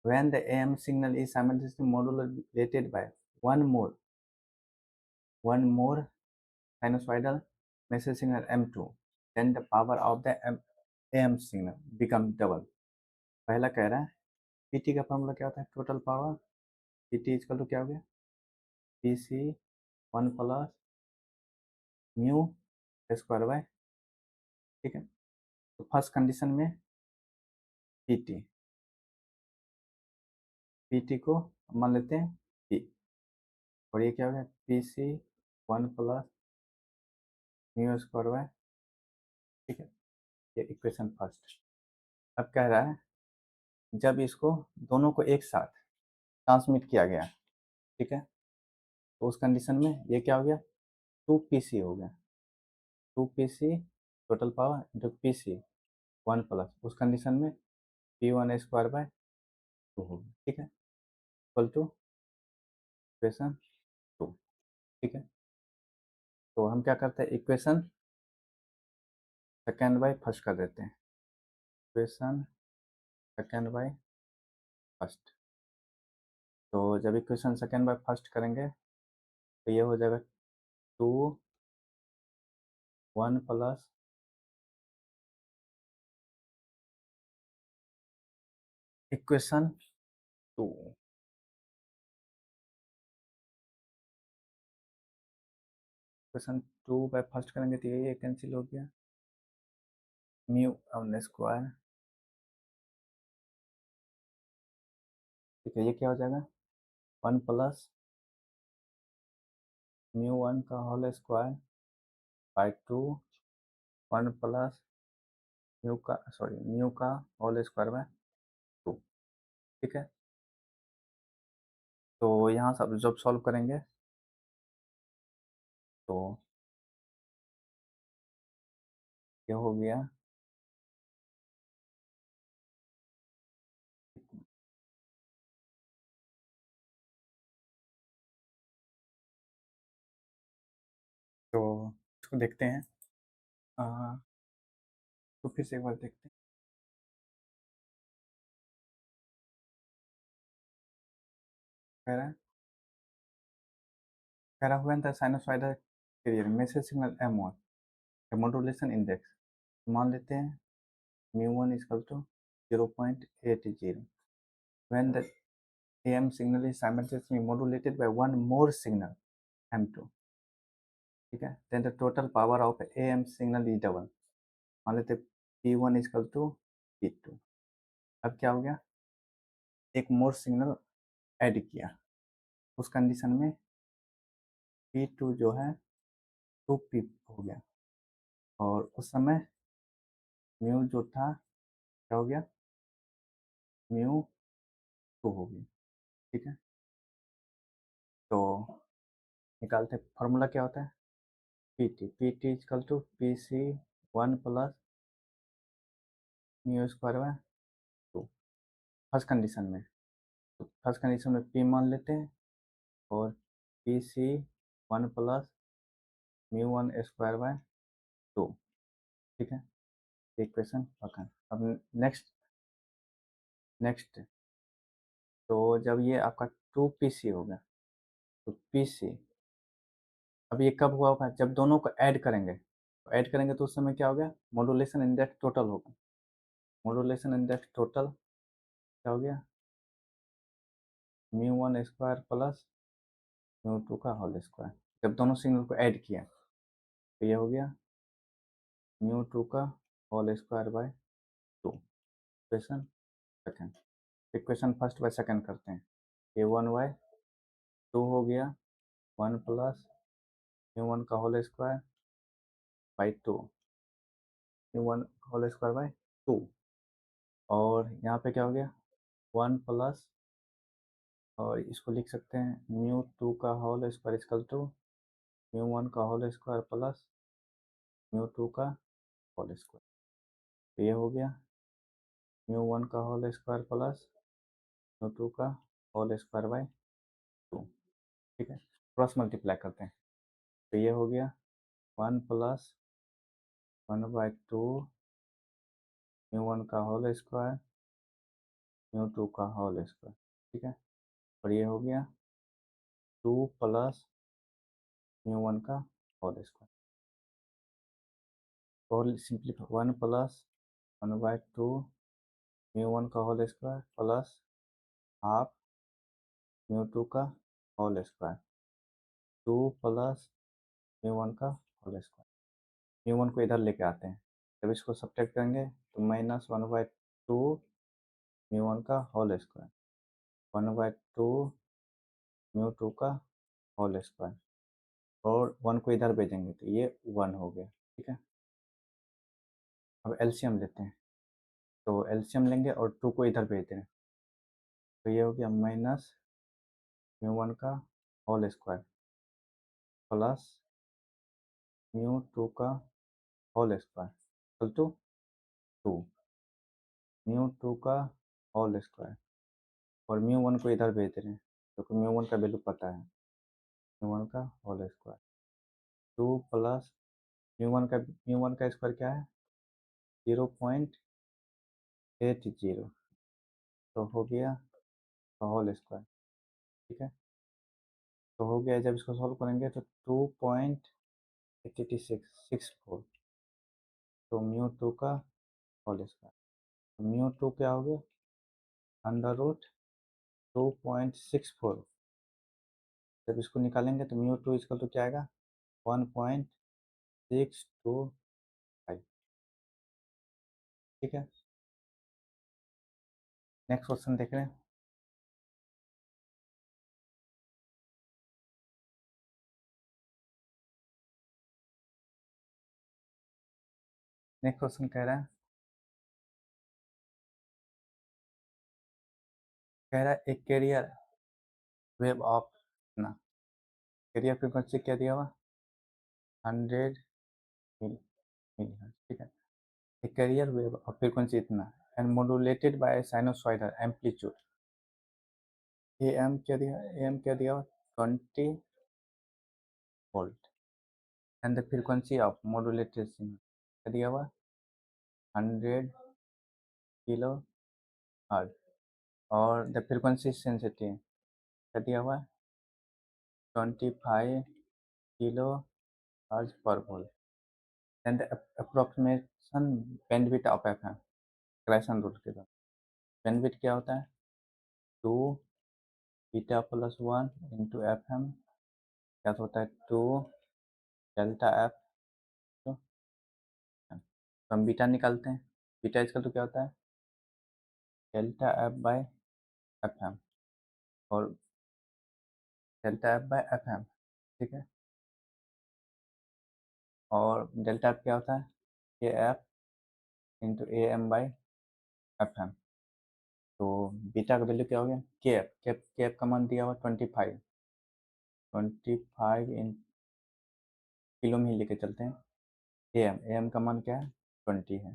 S1: when the AM signal is simultaneously modulated by one more one more sinusoidal message signal M2, then the power of the AM signal become double। पहला कह रहा है PT का फॉर्मूला क्या होता है total power, PT equal to क्या हो गया PC 1 + म्यू स्क्वायर बाय, ठीक है। तो फर्स्ट कंडीशन में पी टी, पी टी को मान लेते हैं पी, और ये क्या हो गया P C 1 plus mu square by, ठीक है। ये इक्वेशन फर्स्ट। अब कह रहा है जब इसको दोनों को एक साथ ट्रांसमिट किया गया, ठीक है, तो उस कंडीशन में ये क्या हो गया 2 पी सी हो गया, 2 P C total power into P C 1 plus, उस कंडीशन में P1 स्क्वायर बाय 2 हो गया, ठीक है, इक्वल टू इक्वेशन 2, ठीक है। तो हम क्या करते हैं इक्वेशन सेकेंड बाय फर्स्ट कर देते हैं, इक्वेशन सेकेंड बाय फर्स्ट। तो जब इक्वेशन सेकेंड बाय फर्स्ट करेंगे तो ये हो जाएगा 2 1 plus equation 2, equation 2 by first करेंगे तो ये कैंसिल हो गया, म्यू वन स्क्वायर, ठीक है। ये क्या हो जाएगा 1 प्लस म्यू वन का whole square by 2, 1 plus mu का होल स्क्वायर बाय 2, ठीक है। तो यहाँ सब जब सॉल्व करेंगे तो ये हो गया तो इसको देखते हैं, तो फिर से एक बार देखते हैं। कह रहा when the sinusoidal carrier measure signal m1 the modulation index, मान लेते हैं μ1 equal to 0.80, when the AM signal is simultaneously modulated by one more signal m2, ठीक है, then the total power of AM signal is double, मान लेते P1 इक्वल टू P2। अब क्या हो गया एक मोर सिग्नल ऐड किया, उस कंडीशन में P2 जो है 2P हो गया, और उस समय म्यू जो था क्या हो गया म्यू 2 हो गई, ठीक है। तो निकालते फार्मूला क्या होता है P T equal to P C 1 plus mu square by 2, first condition में। तो फर्स्ट कंडीशन में पी मान लेते हैं और P C 1 plus mu 1 square by 2, ठीक है। इक्वेशन पता। अब नेक्स्ट तो जब ये आपका 2 पी सी हो गया तो पी सी, अब ये कब हुआ होगा जब दोनों को ऐड करेंगे, तो ऐड करेंगे तो उस समय क्या हो गया मॉड्यूलेशन इंडेक्स टोटल होगा, मॉड्यूलेशन इंडेक्स टोटल क्या हो गया म्यू 1 स्क्वायर प्लस म्यू 2 का होल स्क्वायर, जब दोनों सिग्नल को ऐड किया तो ये हो गया म्यू 2 का whole square by 2, equation second. Equation first by second करते हैं, ये 1/2 हो गया 1 प्लस म्यू 1 का whole square by 2, mu 1 whole square by 2, और यहाँ पे क्या हो गया 1 प्लस, और इसको लिख सकते हैं म्यू 2 का whole square equal to mu 1 का होल स्क्वायर प्लस म्यू 2 का होल स्क्वायर, तो ये हो गया म्यू 1 का होल स्क्वायर प्लस म्यू 2 का होल स्क्वायर बाय 2, ठीक है। क्रॉस मल्टीप्लाई करते हैं तो ये हो गया 1 प्लस 1/2 म्यू 1 का होल स्क्वायर म्यू 2 का होल स्क्वायर, ठीक है, और ये हो गया 2 प्लस म्यू 1 का होल स्क्वायर, और सिंपलीफाई 1 प्लस 1/2 म्यू 1 का whole square plus half mu 2 का होल स्क्वायर, 2 प्लस म्यू 1 का होल स्क्वायर। म्यू वन को इधर लेके आते हैं, जब इसको सब्ट्रैक्ट करेंगे तो -1/2 म्यू वन का होल स्क्वायर, 1/2 म्यू टू का होल स्क्वायर, और 1 को इधर भेजेंगे तो ये 1 हो गया। ठीक है, अब एलसीएम लेते हैं, तो एलसीएम लेंगे और 2 को इधर भेज दें, तो ये हो गया माइनस म्यू वन का whole square plus mu two का whole square equal to 2 mu two का होल स्क्वायर, और म्यू वन को इधर भेज रहे हैं क्योंकि म्यू वन का वैल्यू पता है, म्यू वन का whole square 2 plus mu one का स्क्वायर क्या है 0.80, तो हो गया होल स्क्वायर। ठीक है, तो हो गया, जब इसको सॉल्व करेंगे तो 2.8664, तो म्यू टू का होल स्क्वायर, तो म्यू टू क्या हो गया √2.64, जब इसको निकालेंगे तो म्यू टू इसका तो क्या आएगा 1.625। ठीक है, नेक्स्ट क्वेश्चन देख रहे हैं। नेक्स्ट क्वेश्चन कह रहा है एक कैरियर वेव ऑफ ना, कैरियर फ्रीक्वेंसी क्या दिया हुआ 100 मिलीहर्ट्ज। ठीक है, एक कैरियर वेव ऑफ फ्रीक्वेंसी इतना and modulated by sinusoidal amplitude, M क्या दिया हुआ 20 volt, and the frequency of modulated signal क्या दिया हुआ 100 किलो हर्ट्ज, और द फ्रीक्वेंसी सेंसिटिव क्या दिया हुआ 25 kilo hertz per volt, and the approximation bandwidth of FM Carson rule के द्वारा। बैंडविड्थ क्या होता है 2 beta plus 1 into F M, क्या होता है 2 डेल्टा एफ, तो हम बीटा निकालते हैं, बीटा इसका तो क्या होता है delta F by F M, और delta F by F M. ठीक है, और डेल्टा एफ क्या होता है A F into A M by F M, तो बीटा का वैल्यू क्या हो गया के एफ का मान दिया हुआ 25 इन किलो में ही लेके चलते हैं, ए एम का मान क्या है 20 है,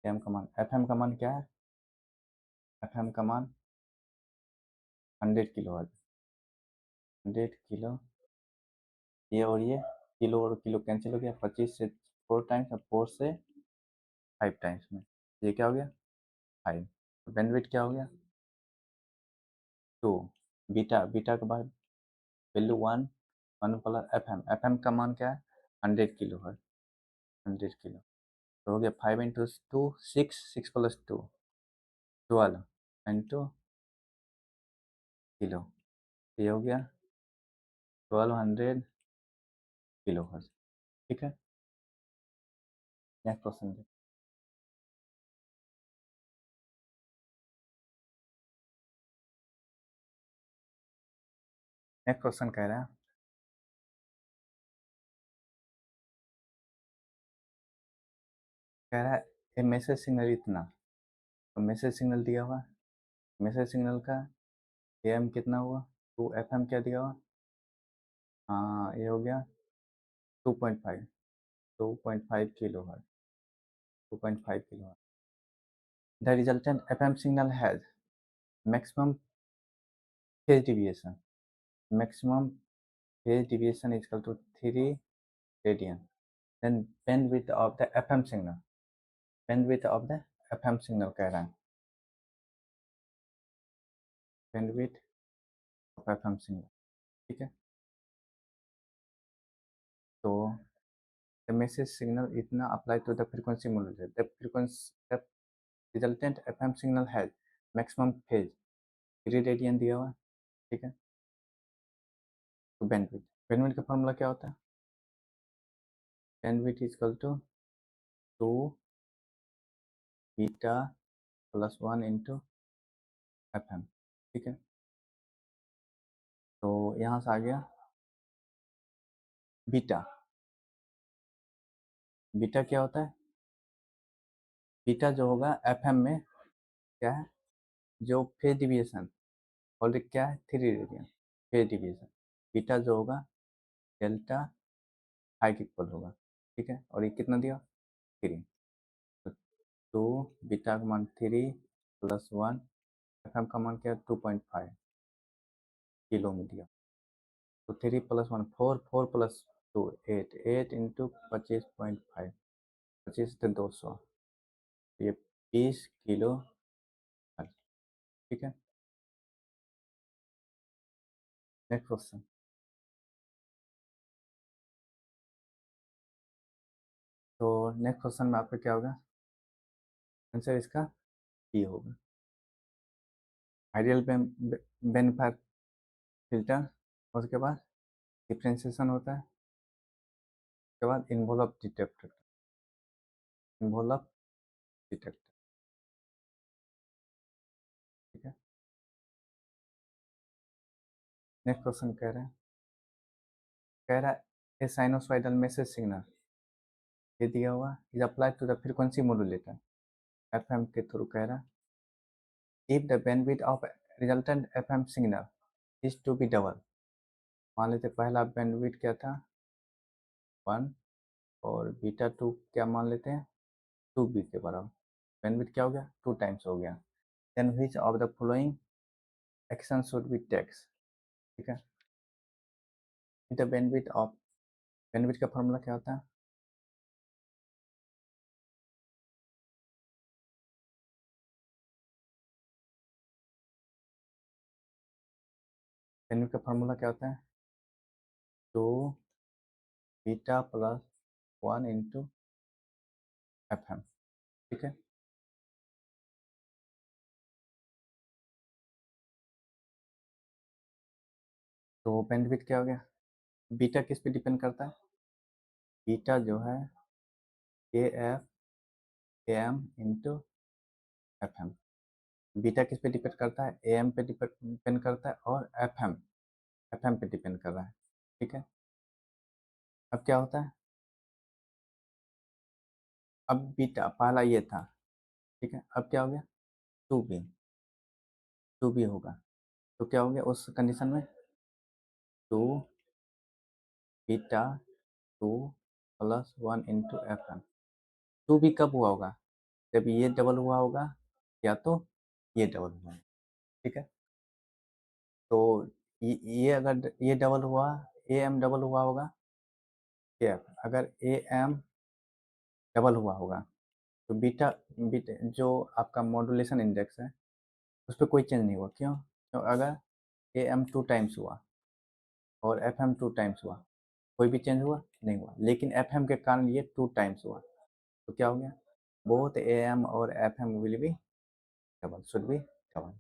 S1: ए एम का मान, एफ एम का मान क्या है एफ एम का मान 100 किलो है, 100 किलो, ये किलो और किलो कैंसिल हो गया, 25 से 4 टाइम्स, अब 4 से 5 टाइम्स में, ये क्या हो गया 5, तो बैंडविड्थ क्या हो गया 2, बीटा बीटा के बाद वैल्यू 1 प्लस एफ एम का मान क्या है 100 किलो है, 100 किलो, तो हो गया 5 इंटू 2 6 प्लस 2 12 इंटू किलो, ये हो गया 1200 किलो हर्ट्ज। ठीक है, नेक्स्ट क्वेश्चन दे। नेक्स्ट क्वेश्चन कह रहा है ए मैसेज सिग्नल इतना, तो मैसेज सिग्नल दिया हुआ, मैसेज सिग्नल का एम कितना हुआ 2, एफ एम क्या दिया हुआ, हाँ ये हो गया 2.5, 2.5 kilo hertz, 2.5 kilo hertz. The resultant F M signal has maximum phase deviation, maximum phase deviation is equal to 3 radian, then bandwidth of the fm signal, bandwidth of the fm signal कह रहा है, bandwidth of fm signal। ठीक है, तो the message signal इतना apply to the frequency modulator, the resultant fm signal has maximum phase 3 radian दिया हुआ है। ठीक है, तो bandwidth का फॉर्मूला क्या होता है bandwidth equal to 2 beta plus 1 into F M. ठीक है, तो यहाँ से आ गया बीटा। बीटा क्या होता है? बीटा जो होगा एफ एम में क्या है, जो फेज डिविएशन, और क्या है 3 रेडियन फेज डिविएशन। बीटा जो होगा डेल्टा हाई के इक्वल होगा। ठीक है, और ये कितना दिया 3, तो 2 बीटा का मान 3 प्लस 1 एफ एम का मान क्या है 2.5 किलो में दिया। तो 3 प्लस 1 4, 4 प्लस 2 8, 8 इंटू 25.5, 25 से 200, ये 20 किलो हल। ठीक है, नेक्स्ट क्वेश्चन। तो नेक्स्ट क्वेश्चन में आपका क्या होगा, आंसर इसका ये होगा आइडियल बेनिफायर फिल्टर। उसके बाद डिफ्रेंशिएशन होता है, उसके बाद इन्वोलप डिटेक्टर, इन्वोलप डिटेक्टर। ठीक है, नेक्स्ट क्वेश्चन कह रहा है ए साइनोसॉइडल मैसेज सिग्नल ये दिया हुआ is applied to the frequency modulator FM के थ्रू। कह रहा है if the bandwidth of resultant FM signal is to be double. मान लेते पहला बैंडविड्थ क्या था 1, और बीटा 2 क्या मान लेते हैं 2 बी के बराबर। बैंडविड्थ क्या हो गया 2 टाइम्स हो गया। Then which of the following action should be takes. ठीक है, द बैंडविड्थ ऑफ, बैंडविड्थ का फॉर्मूला क्या होता है, बैंडविड्थ का फॉर्मूला क्या होता है 2 beta plus 1 into F M. ठीक है, तो बैंडविड्थ क्या हो गया, बीटा किस पे डिपेंड करता है, बीटा जो है A F A M into F M. Beta किस पे डिपेंड करता है, ए एम पे डिपेंड करता है, और एफ एम पे डिपेंड कर रहा है। ठीक है, अब क्या होता है, अब बीटा पहला ये था, ठीक है, अब क्या हो गया 2 बी, 2 बी होगा। तो क्या हो गया उस कंडीशन में 2 beta 2 plus 1 into F M. 2 B कब हुआ होगा, जब ये डबल हुआ होगा, या तो ये डबल हुआ है। ठीक है, तो ये अगर ये डबल हुआ, ए एम डबल हुआ होगा, ये अगर ए एम डबल हुआ होगा, तो बीटा बीटा जो आपका मॉड्यूलेशन इंडेक्स है उस पर कोई चेंज नहीं हुआ। क्यों, तो अगर ए एम 2 टाइम्स हुआ और एफ एम 2 टाइम्स हुआ, कोई भी चेंज हुआ नहीं हुआ, लेकिन एफ एम के कारण ये 2 टाइम्स हुआ, तो क्या हो गया बोथ ए एम और F M will be double, should be double.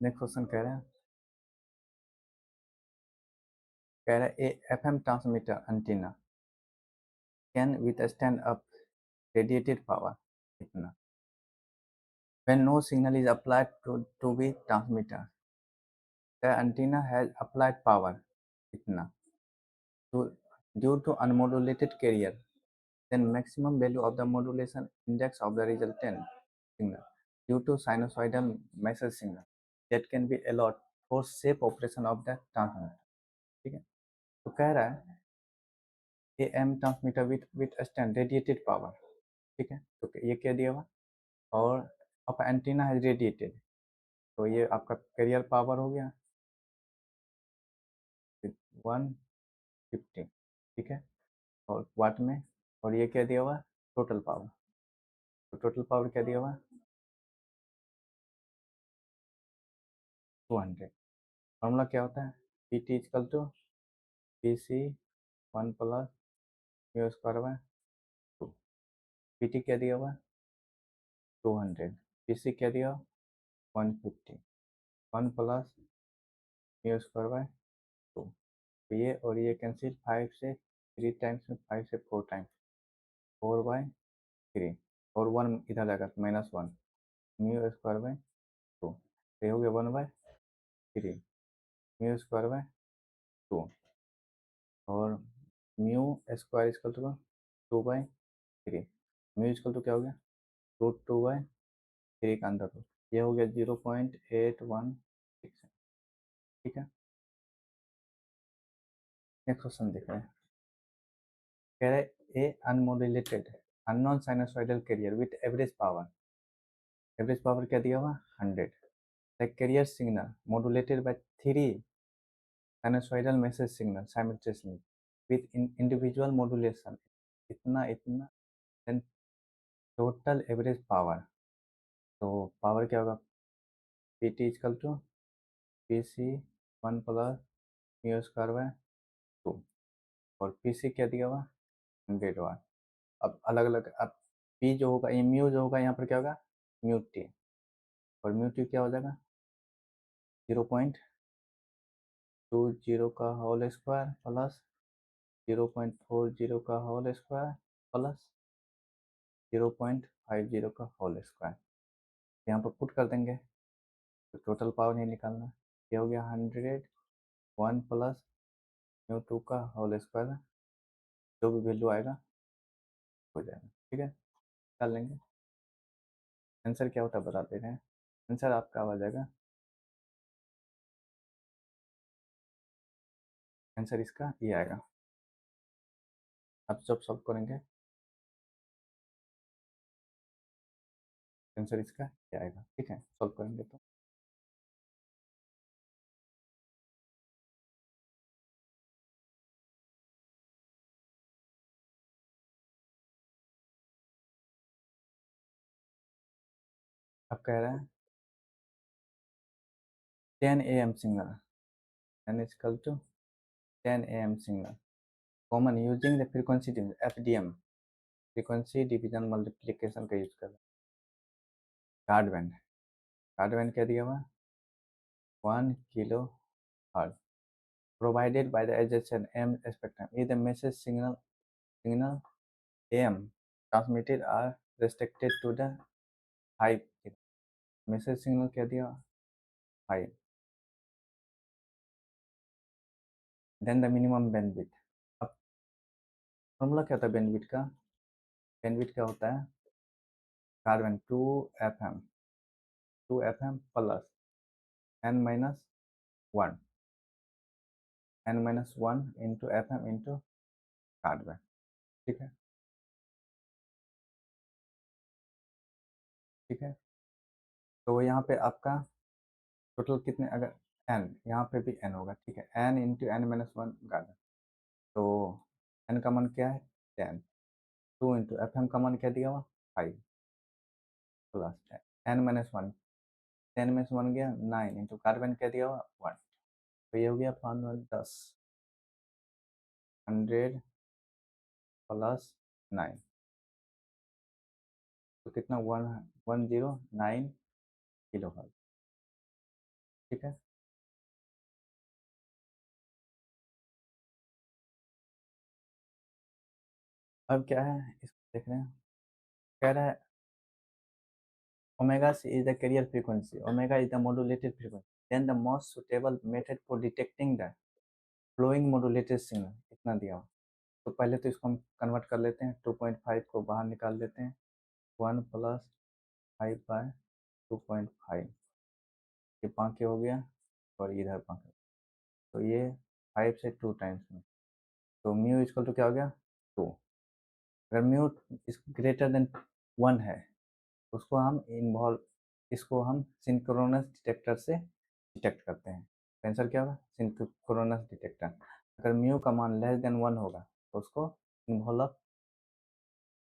S1: Next question कह रहा है F M transmitter antenna can withstand up radiated power इतना when no signal is applied to be transmitter, the antenna has applied power itna due to unmodulated carrier, then maximum value of the modulation index of the resultant signal due to sinusoidal message signal that can be allowed for safe operation of the transmitter। ठीक है, तो कह रहा है A M transmitter withstand radiated power. ठीक है, तो ये क्या दिया हुआ, और अब एंटीना है रेडिएटेड, तो ये आपका कैरियर पावर हो गया 150। ठीक है, और वाट में, और ये क्या दिया हुआ टोटल पावर, तो टोटल पावर क्या दिया हुआ 200। फॉर्मूला क्या होता है P T equal to P C 1 plus mu square by 2। P T क्या दिया हुआ 200, पी सी क्या दिया 150। 1 प्लस म्यू स्क्वायर बाय 2। तो ये और ये कैंसिल, 5 से 3 टाइम्स में, 5 से 4 टाइम्स, 4/3, और 1 इधर जाएगा तो -1, म्यू स्क्वायर बाय 2। तो ये हो गया 1/3 म्यू स्क्वायर बाय 2, और mu square equal to 2/3, mu equal to क्या हो गया, √2/3 का अंदर रूट, ये हो गया 0.816। ठीक है, नेक्स्ट क्वेश्चन देख रहे हैं। कह रहे a unmodulated unknown sinusoidal carrier with average power क्या दिया हुआ 100, the carrier signal modulated by 3 sinusoidal message signal simultaneously with individual modulation, इतना इतना, then total average power। तो पावर क्या होगा, P T equal to P C 1 plus mu square by 2, और पी सी क्या दिया हुआ 100 वाट। अब अलग अलग, अब पी जो होगा, ये म्यू जो होगा यहाँ पर क्या होगा म्यू टी, और म्यू टी क्या हो जाएगा 0.20 का होल स्क्वायर प्लस 0.40 का होल स्क्वायर प्लस 0.50 का होल स्क्वायर। यहाँ पर पुट कर देंगे तो टोटल पावर नहीं निकालना, ये हो गया 100, 1 प्लस म्यू टू का होल स्क्वायर, जो भी वैल्यू आएगा हो जाएगा। ठीक है, कर लेंगे। आंसर क्या होता है बता दे रहे हैं, आंसर आपका आ जाएगा, आंसर इसका ये आएगा। आप जब सॉल्व करेंगे आंसर इसका ये आएगा। ठीक है, सॉल्व करेंगे तो अब कह रहे हैं 10 AM signal, n is equal to 10 AM signal common using the frequency division FDM, frequency division multiplication का यूज कर रहे हैं। कार्ड बैंड क्या दिया हुआ 1 kilo hertz, provided by the adjacent M spectrum if the message signal AM transmitted are restricted to the 5 message signal क्या दिया 5, देन द मिनिमम बैंडविड्थ। अब फॉर्मूला क्या होता है बैंडविड्थ का, बैंडविड्थ क्या होता है carbon 2 FM plus n-1 n-1 into FM into carbon. ठीक है, ठीक है, तो यहाँ पे आपका टोटल कितने, अगर n यहाँ पे भी n होगा, ठीक है, n इंटू n-1 कार्बन, तो n का मान क्या है 10, 2 इंटू FM का मान क्या दिया हुआ 5 प्लस n-1, 10 में से 1 गया 9 इंटू कार्बन क्या दिया हुआ 1, तो ये हो गया 510, 100 प्लस 9, तो कितना 109 किलो हर्ट्ज। ठीक है, अब क्या है इसको देख रहे हैं। कह रहा है omega is the carrier frequency, omega is the modulated frequency, then the most suitable method for detecting the flowing modulated signal, इतना दिया हुआ। तो पहले तो इसको हम कन्वर्ट कर लेते हैं, 2.5 को बाहर निकाल देते हैं, 1 प्लस 5/2.5, ये बाकी हो गया, और इधर बाकी, तो ये 5 से 2 टाइम्स में, तो म्यू इक्वल टू क्या हो गया 2। अगर म्यू इस ग्रेटर देन 1 है, उसको हम इन्वॉल्व, इसको हम सिंक्रोनस डिटेक्टर से डिटेक्ट करते हैं। आंसर क्या होगा सिंक्रोनस डिटेक्टर। अगर म्यू का मान लेस देन 1 होगा तो उसको इन्वॉल्व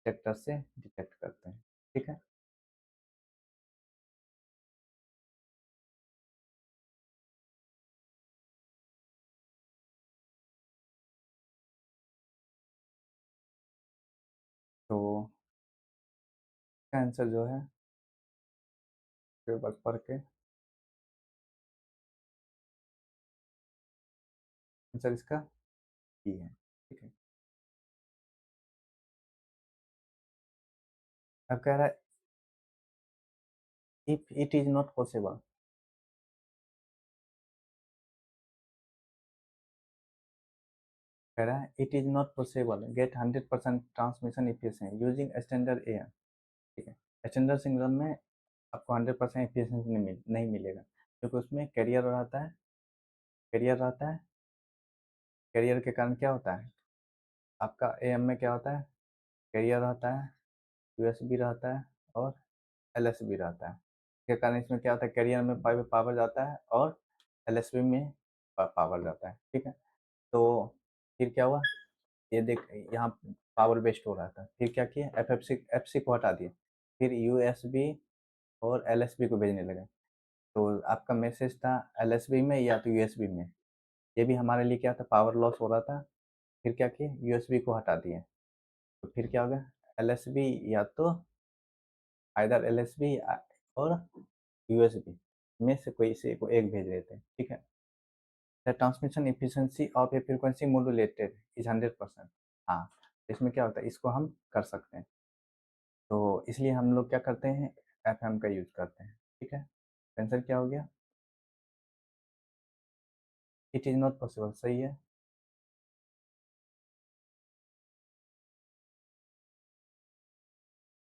S1: डिटेक्टर से डिटेक्ट करते हैं। ठीक है, तो इसका आंसर जो है पढ़ के आंसर इसका ई है। ठीक है, अब कह रहा है if it is not possible, कह रहा है it is not possible get 100% transmission efficiency using standard air. ठीक है, स्टैंडर्ड सिग्नल में आपको 100% एफिशिएंसी नहीं मिलेगा, क्योंकि उसमें कैरियर रहता है, कैरियर रहता है। कैरियर के कारण क्या होता है, आपका एएम में क्या होता है, कैरियर रहता है, यूएसबी रहता है और एलएसबी रहता है। इसके कारण इसमें क्या होता है, कैरियर में पावर जाता है और एलएसबी में पावर जाता है। ठीक है, तो फिर क्या हुआ, ये देख यहाँ पावर वेस्ट हो रहा था, फिर क्या किया, एफ सी को हटा दिए, फिर यूएसबी और एलएसबी को भेजने लगे। तो आपका मैसेज था एलएसबी में या तो यूएसबी में, ये भी हमारे लिए क्या था, पावर लॉस हो रहा था। फिर क्या किए, यूएसबी को हटा दिए, तो फिर क्या हो गया, एलएसबी या तो आइदर एलएसबी और यूएसबी में से कोई से को एक भेज रहे थे। ठीक है, the transmission efficiency of A frequency modulated is 100%। हाँ, इसमें क्या होता है, इसको हम कर सकते हैं, तो इसलिए हम लोग क्या करते हैं, एफएम का यूज करते हैं। ठीक है, आंसर क्या हो गया, इट इज नॉट पॉसिबल, सही है।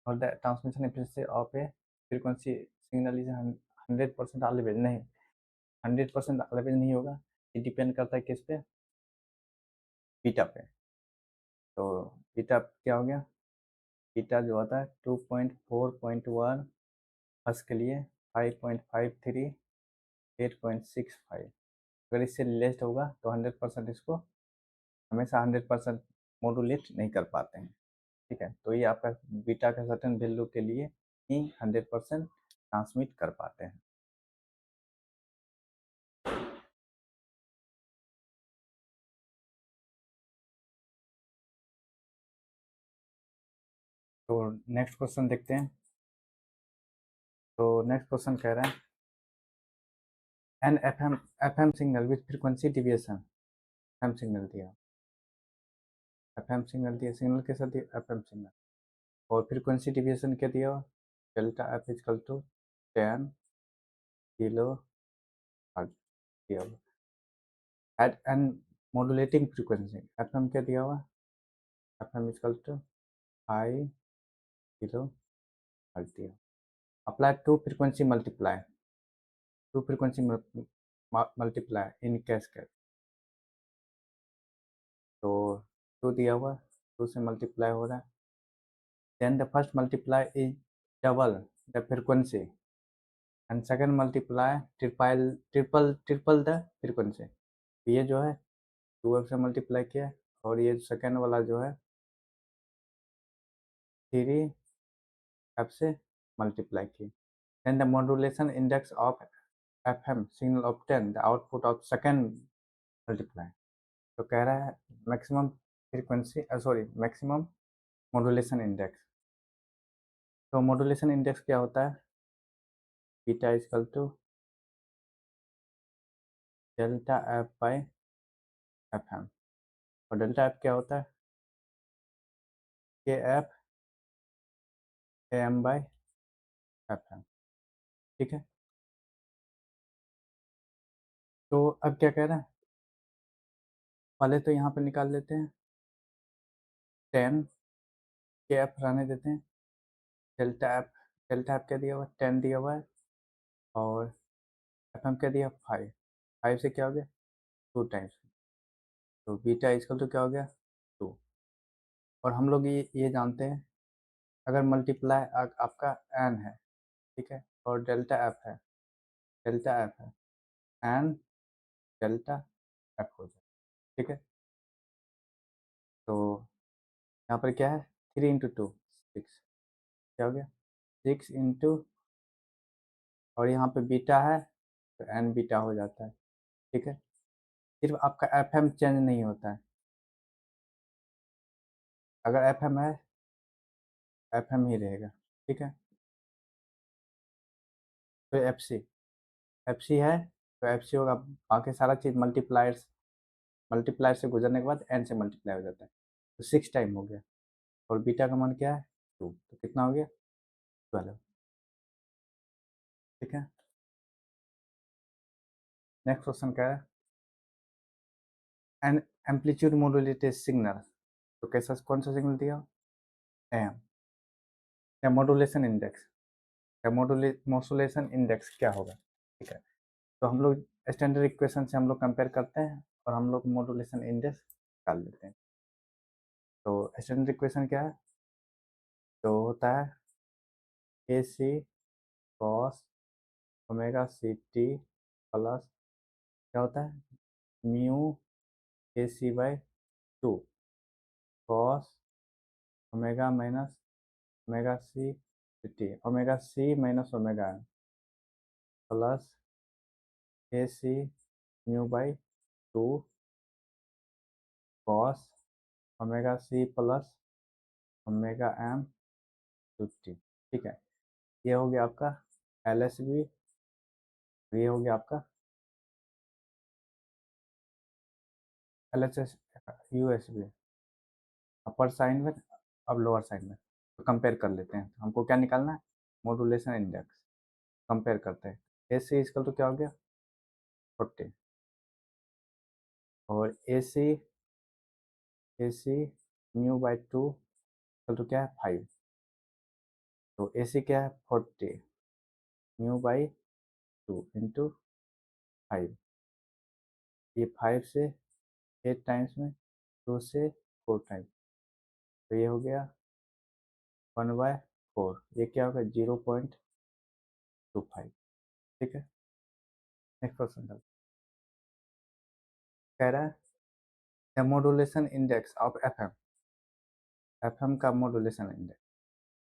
S1: और the transmission efficiency of A frequency signal is 100% always, नहीं 100% ऑलवेज नहीं होगा, ये डिपेंड करता है किस पे, बीटा पे। तो बीटा क्या हो गया, बीटा जो होता है 2.4.1 हर्ट्ज के लिए 5.53 8.65, अगर इससे लेस होगा तो 100% इसको हमेशा 100% मॉड्यूलेट नहीं कर पाते हैं। ठीक है, तो ये आपका बीटा का सर्टेन वैल्यू के लिए ही 100% ट्रांसमिट कर पाते हैं। तो नेक्स्ट क्वेश्चन देखते हैं। तो नेक्स्ट क्वेश्चन कह रहा है an F M signal with frequency deviation, F M signal दिया, एफ एम सिग्नल दिया, सिग्नल के साथ दिया एफ एम सिग्नल, और फ्रीक्वेंसी डिविएशन क्या दिया हुआ, delta F equal to 10 kilo hertz दिया हुआ, at an modulating frequency F M क्या दिया हुआ, F M equal to 5 kilo hertz दिया, apply to frequency multiply, two frequency multiply in cascade, तो टू दिया हुआ, टू से मल्टीप्लाई हो रहा है, then the first multiply is double the frequency and second multiply triple the frequency। ये जो है 2f से मल्टीप्लाई किया, और ये सेकेंड वाला जो है 3f से मल्टीप्लाई किया, then the modulation index of fm signal obtain the output of second multiply। तो कह रहा है maximum frequency, sorry maximum modulation index. तो मॉड्यूलेशन इंडेक्स क्या होता है, beta equal to delta F by F M, और डेल्टा एफ क्या होता है, के F A M by F M. ठीक है, तो अब क्या कह रहा है, पहले तो यहाँ पे निकाल लेते हैं, 10 के एफ रहने देते हैं, डेल्टा एफ, डेल्टा एफ क्या दिया हुआ है, 10 दिया हुआ है, और एफ एम क्या दिया, 5, 5 से क्या हो गया, 2 टाइम्स, तो बीटा इजकल तो क्या हो गया, 2। और हम लोग ये जानते हैं, अगर मल्टीप्लाई आपका एन है, ठीक है, और डेल्टा एफ है, डेल्टा एफ है, एन डेल्टा एफ हो जाए। ठीक है, तो यहाँ पर क्या है, 3 × 2 6, क्या हो गया, 6 और यहाँ पे बीटा है तो एन बीटा हो जाता है। ठीक है, सिर्फ आपका एफ एम चेंज नहीं होता है, अगर एफ एम है एफ एम ही रहेगा। ठीक है, तो एफ सी है तो एफ सी होगा, बाकी सारा चीज़ मल्टीप्लायर्स मल्टीप्लाई से गुजरने के बाद n से मल्टीप्लाई हो जाता है, तो 6 टाइम हो गया। और बीटा का मान क्या है 2, तो कितना हो गया 12। ठीक है। नेक्स्ट क्वेश्चन क्या है, एन एम्पलीट्यूड मॉड्यूलेटेड सिग्नल, तो कैसा कौन सा सिग्नल दिया एम, या मॉड्यूलेशन इंडेक्स, या मॉड्यूलेशन इंडेक्स क्या होगा। ठीक है, तो हम लोग स्टैंडर्ड इक्वेशन से हम लोग कंपेयर करते हैं और हम लोग मॉड्यूलेशन इंडेक्स निकाल लेते हैं। तो स्टैंडर्ड इक्वेशन क्या है, तो होता है ए सी cos omega C T plus क्या होता है mu A C by 2 cos omega minus omega C T, omega C minus omega M plus A C mu by 2 cos omega C plus omega M 50। ठीक है, ये हो गया आपका एल एस बी, ये हो गया आपका L H S U S B, upper sine में अब लोअर साइन में। तो कंपेयर कर लेते हैं, हमको क्या निकालना है मॉड्यूलेशन इंडेक्स, कंपेयर करते हैं। ए सी इसका तो क्या हो गया 40, और ए सी म्यू बाई 2 इसका तो क्या है 5, तो ए सी क्या है 40 म्यू बाई 2 इंटू 5, ये 5 से 8 टाइम्स में, 2 से 4 टाइम्स, तो ये हो गया 1/4, ये क्या होगा 0.25। ठीक है, नेक्स्ट क्वेश्चन कह रहा है modulation index of FM, FM का मॉड्यूलेशन इंडेक्स।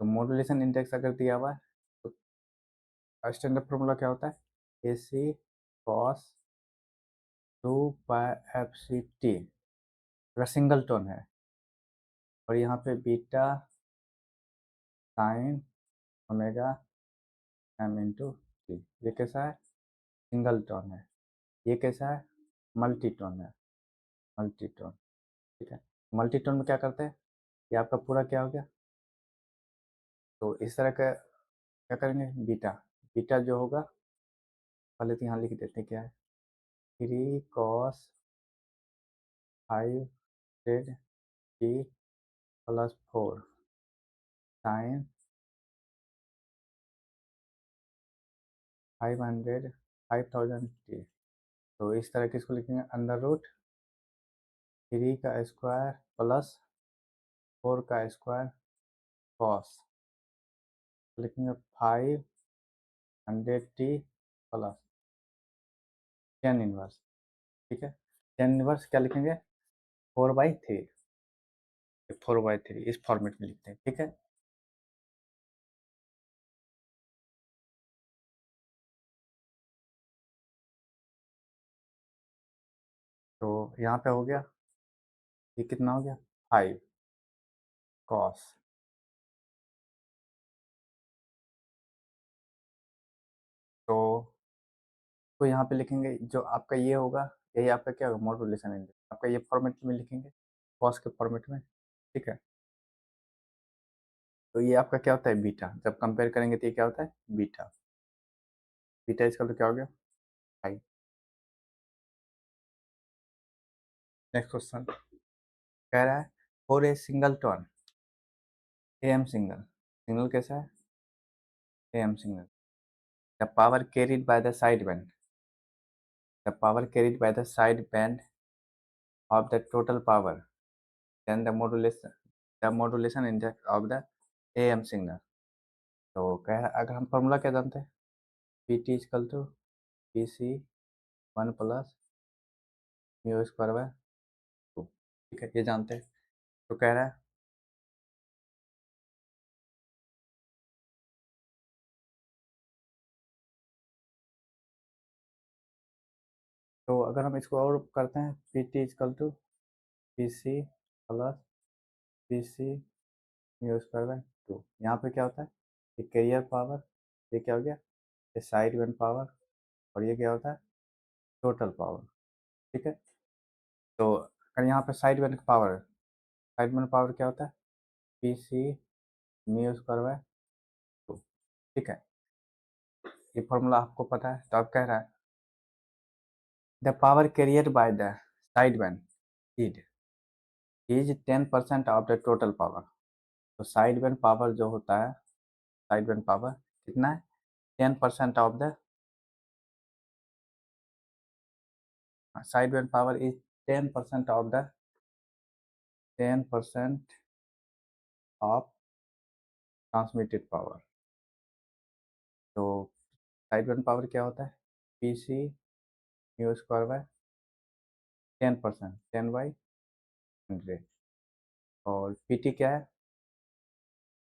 S1: तो मॉड्यूलेशन इंडेक्स अगर दिया हुआ है तो स्टैंडर्ड फॉर्मूला क्या होता है ए सी cos 2 pi F C T, अगर सिंगल टोन है, और यहाँ पे beta sine omega M into T, ये कैसा है सिंगल टोन है, ये कैसा है मल्टी टोन है, मल्टी टोन। ठीक है, मल्टी टोन में क्या करते हैं, ये आपका पूरा क्या हो गया, तो इस तरह का क्या करेंगे बीटा, बीटा जो होगा पहले तो यहाँ लिख देते हैं क्या है 3 cos 500 T plus 4 sine 5000 T. तो इस तरह के इसको लिखेंगे √3 का स्क्वायर प्लस 4 का स्क्वायर कॉस, लिखेंगे 500 टी प्लस 10 इनवर्स। ठीक है, 10 इनवर्स क्या लिखेंगे 4/3, 4/3 इस फॉर्मेट में लिखते हैं। ठीक है, तो यहाँ पे हो गया, ये कितना हो गया 5 cos, तो यहाँ पे लिखेंगे जो आपका ये होगा, यही आपका क्या होगा मॉड्यूलेशन इंडेक्स, आपका ये फॉर्मेट में लिखेंगे कॉस के फॉर्मेट में। ठीक है, तो ये आपका क्या होता है बीटा, जब कंपेयर करेंगे तो ये क्या होता है बीटा, बीटा इसका तो क्या हो गया 5। नेक्स्ट क्वेश्चन कह रहा है for a single turn A M signal, signal कैसा है A M signal, the power carried by the side band, the power carried by the side band of the total power, then the modulation index of the AM signal। तो कह अगर हम फॉर्मूला क्या जानते हैं P T equal to P C 1 plus mu square by 2। ठीक है, ये जानते हैं। तो कह रहा है तो अगर हम इसको और करते हैं P T equal to P C plus P C mu square by 2, यहाँ पे क्या होता है ये कैरियर पावर, ये क्या हो गया ये साइड बैंड पावर, और ये क्या होता है टोटल पावर। ठीक है, तो अगर यहाँ पे side band power, side band power क्या होता है, P C mu square by 2। ठीक है, ये फॉर्मूला आपको पता है। तो अब कह रहा है the power carrier by the side band is 10% of the total power. तो साइड बैंड पावर जो होता है, साइड बैंड पावर कितना है, 10% of the side band power is 10% of the 10% of transmitted power. तो साइड बैंड पावर क्या होता है, P C mu square by 10%, 10/100। और पी टी क्या है,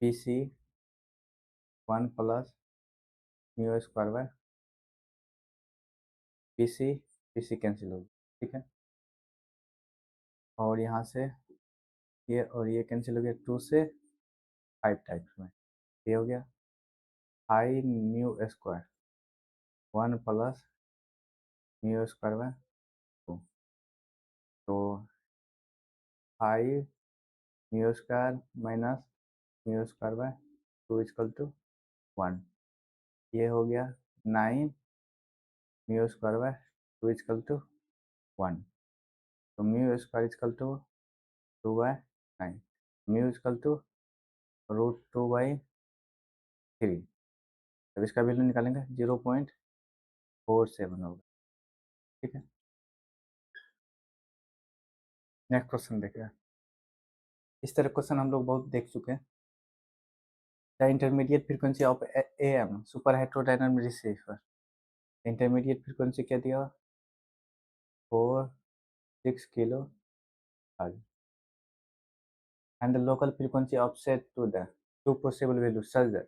S1: P C 1 + mu square by P C cancel होगी। ठीक है, और यहाँ से ये और ये कैंसिल हो गया, 2 से 5 टाइप्स में। ये हो गया I mu square 1 + mu square by 2। तो 5 mu square minus mu square by 2 = 1। ये हो गया 9 म्यू स्क्वायर बाय 2 = 1। तो म्यू स्क्वायर = 2/9, म्यू √2/3। अब इसका वैल्यू निकालेंगे 0.47 होगा। ठीक है, नेक्स्ट क्वेश्चन देखिए। इस तरह क्वेश्चन हम लोग बहुत देख चुके हैं। The intermediate frequency of A M super heterodynamic receiver, intermediate frequency क्या दिया, 4-6 kilo hertz, and the local frequency offset to the two possible values such that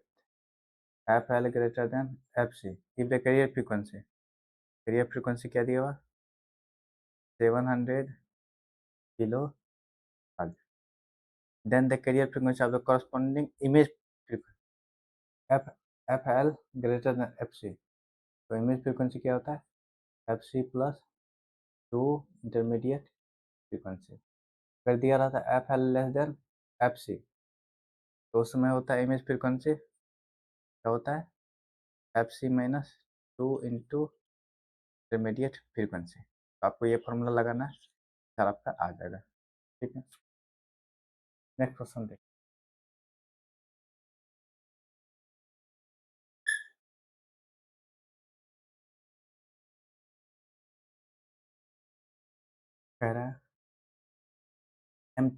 S1: fl greater than fc if the carrier frequency क्या दिया हुआ, 700 kilo hertz, then the carrier frequency of the corresponding image frequency f fl greater than fc। तो इमेज फ्रीक्वेंसी क्या होता है, fc प्लस 2 इंटरमीडिएट फ्रीक्वेंसी। कर दिया रहा था fl लेस देन fc, तो उसमें होता है इमेज फ्रीक्वेंसी क्या होता है, fc minus 2 into intermediate frequency. तो आपको ये फॉर्मूला लगाना है, सर आपका आ जाएगा। ठीक है, नेक्स्ट क्वेश्चन देख। कह रहा है एम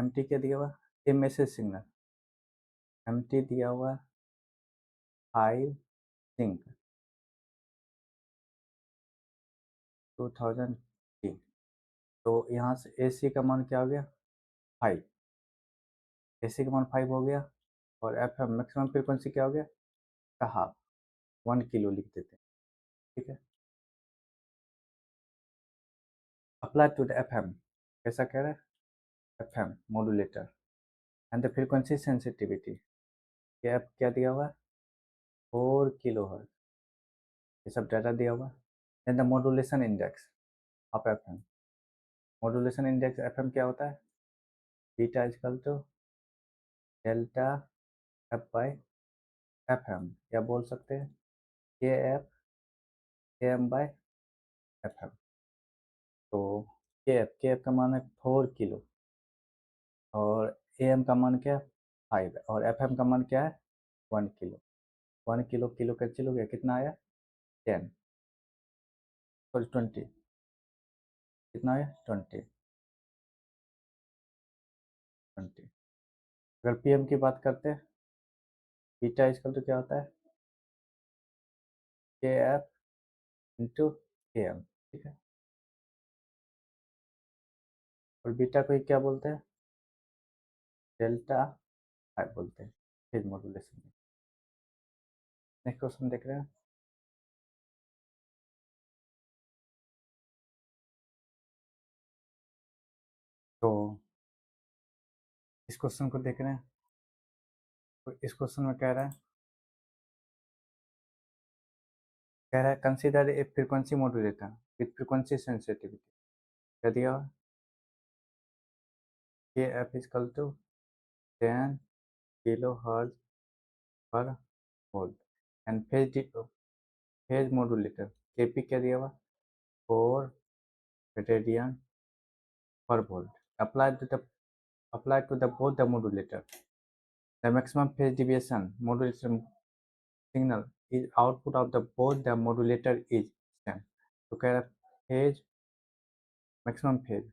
S1: टी क्या दिया हुआ, ए मैसेज सिग्नल, एम टी दिया हुआ 5 सिंक 2000 टी। तो यहाँ से ए सी का मान क्या हो गया, 5, ए सी का मान 5 हो गया। और एफ एम मैक्सिमम फ्रीक्वेंसी क्या हो गया, का हाफ, 1 किलो लिख देते हैं। ठीक है, apply to the F M, कैसा कह रहा है, F M modulator and the frequency sensitivity, ये एफ क्या दिया हुआ है, 4 किलो हर्ट्ज, ये सब डाटा दिया हुआ। Then the modulation index of F M, modulation index F M क्या होता है, beta equal to delta F by F M, या बोल सकते हैं K F K M by F M. तो के एफ का मान है 4 किलो, और ए एम का मान क्या है, 5 है, और एफ एम का मान क्या है, 1 किलो। 1 किलो किलो कैंसिल हो गया, कितना आया, 10 सॉरी 20, कितना आया, 20। अगर पी एम की बात करते हैं, बीटा इजकल तो क्या होता है, के एफ इंटू के एम। ठीक है, और बीटा को ही क्या बोलते हैं, डेल्टा फाइव बोलते हैं फेज मॉड्यूलेशन में। नेक्स्ट क्वेश्चन देख रहे हैं। तो इस क्वेश्चन को देख रहे हैं। तो इस क्वेश्चन में कह रहा है consider a frequency modulator with frequency sensitivity. क्या दिया हुआ? K F equal to 10 kilo hertz पर वोल्ट एंड फेज मॉड्यूलेटर के पी क्या दिया हुआ? 4 radian per volt. Applied to the both the modulator. The maximum phase deviation modulation signal is output of the both the modulator is same. तो कह रहा phase maximum phase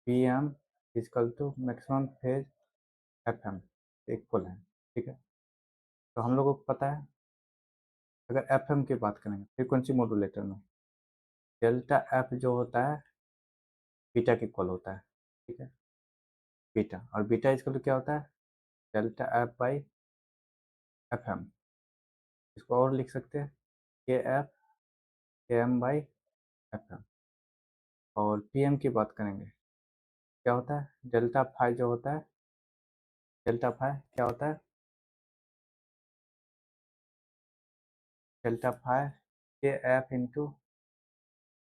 S1: PM is equal to maximum phase FM equal है, ठीक है। तो हम लोगों को पता है अगर FM की बात करेंगे फ्रीक्वेंसी मॉड्यूलेटर में डेल्टा एफ जो होता है बीटा के इक्वल होता है, ठीक है। बीटा और बीटा इक्वल टू क्या होता है? Delta F by F M. इसको और लिख सकते हैं K F K M by F M. और पी एम की बात करेंगे क्या होता है? डेल्टा फाई जो होता है, डेल्टा फाई क्या होता है? डेल्टा फाई के एफ इंटू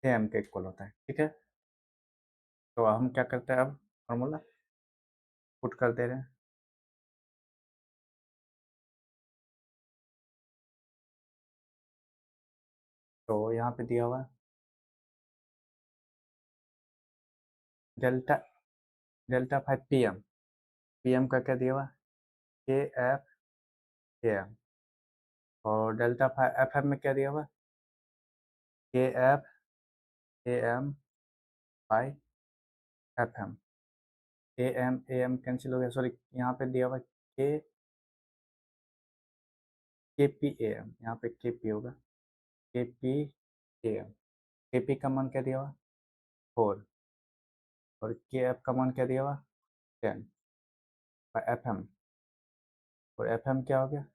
S1: के एम के इक्वल होता है, ठीक है। तो हम क्या करते हैं अब फॉर्मूला पुट कर दे रहे हैं। तो यहाँ पे दिया हुआ है delta delta five P M का क्या दिया हुआ? K F K M. और डेल्टा फाइव एफ एम में क्या दिया हुआ? K F K M by F M. A M cancel हो गया, सॉरी यहाँ पे दिया हुआ के पी ए एम, यहाँ पे के पी होगा के पी ए एम। के पी का मान क्या दिया हुआ? 4। और के एफ का मान क्या दिया हुआ? 10 एफ एम। और एफ एम क्या हो गया?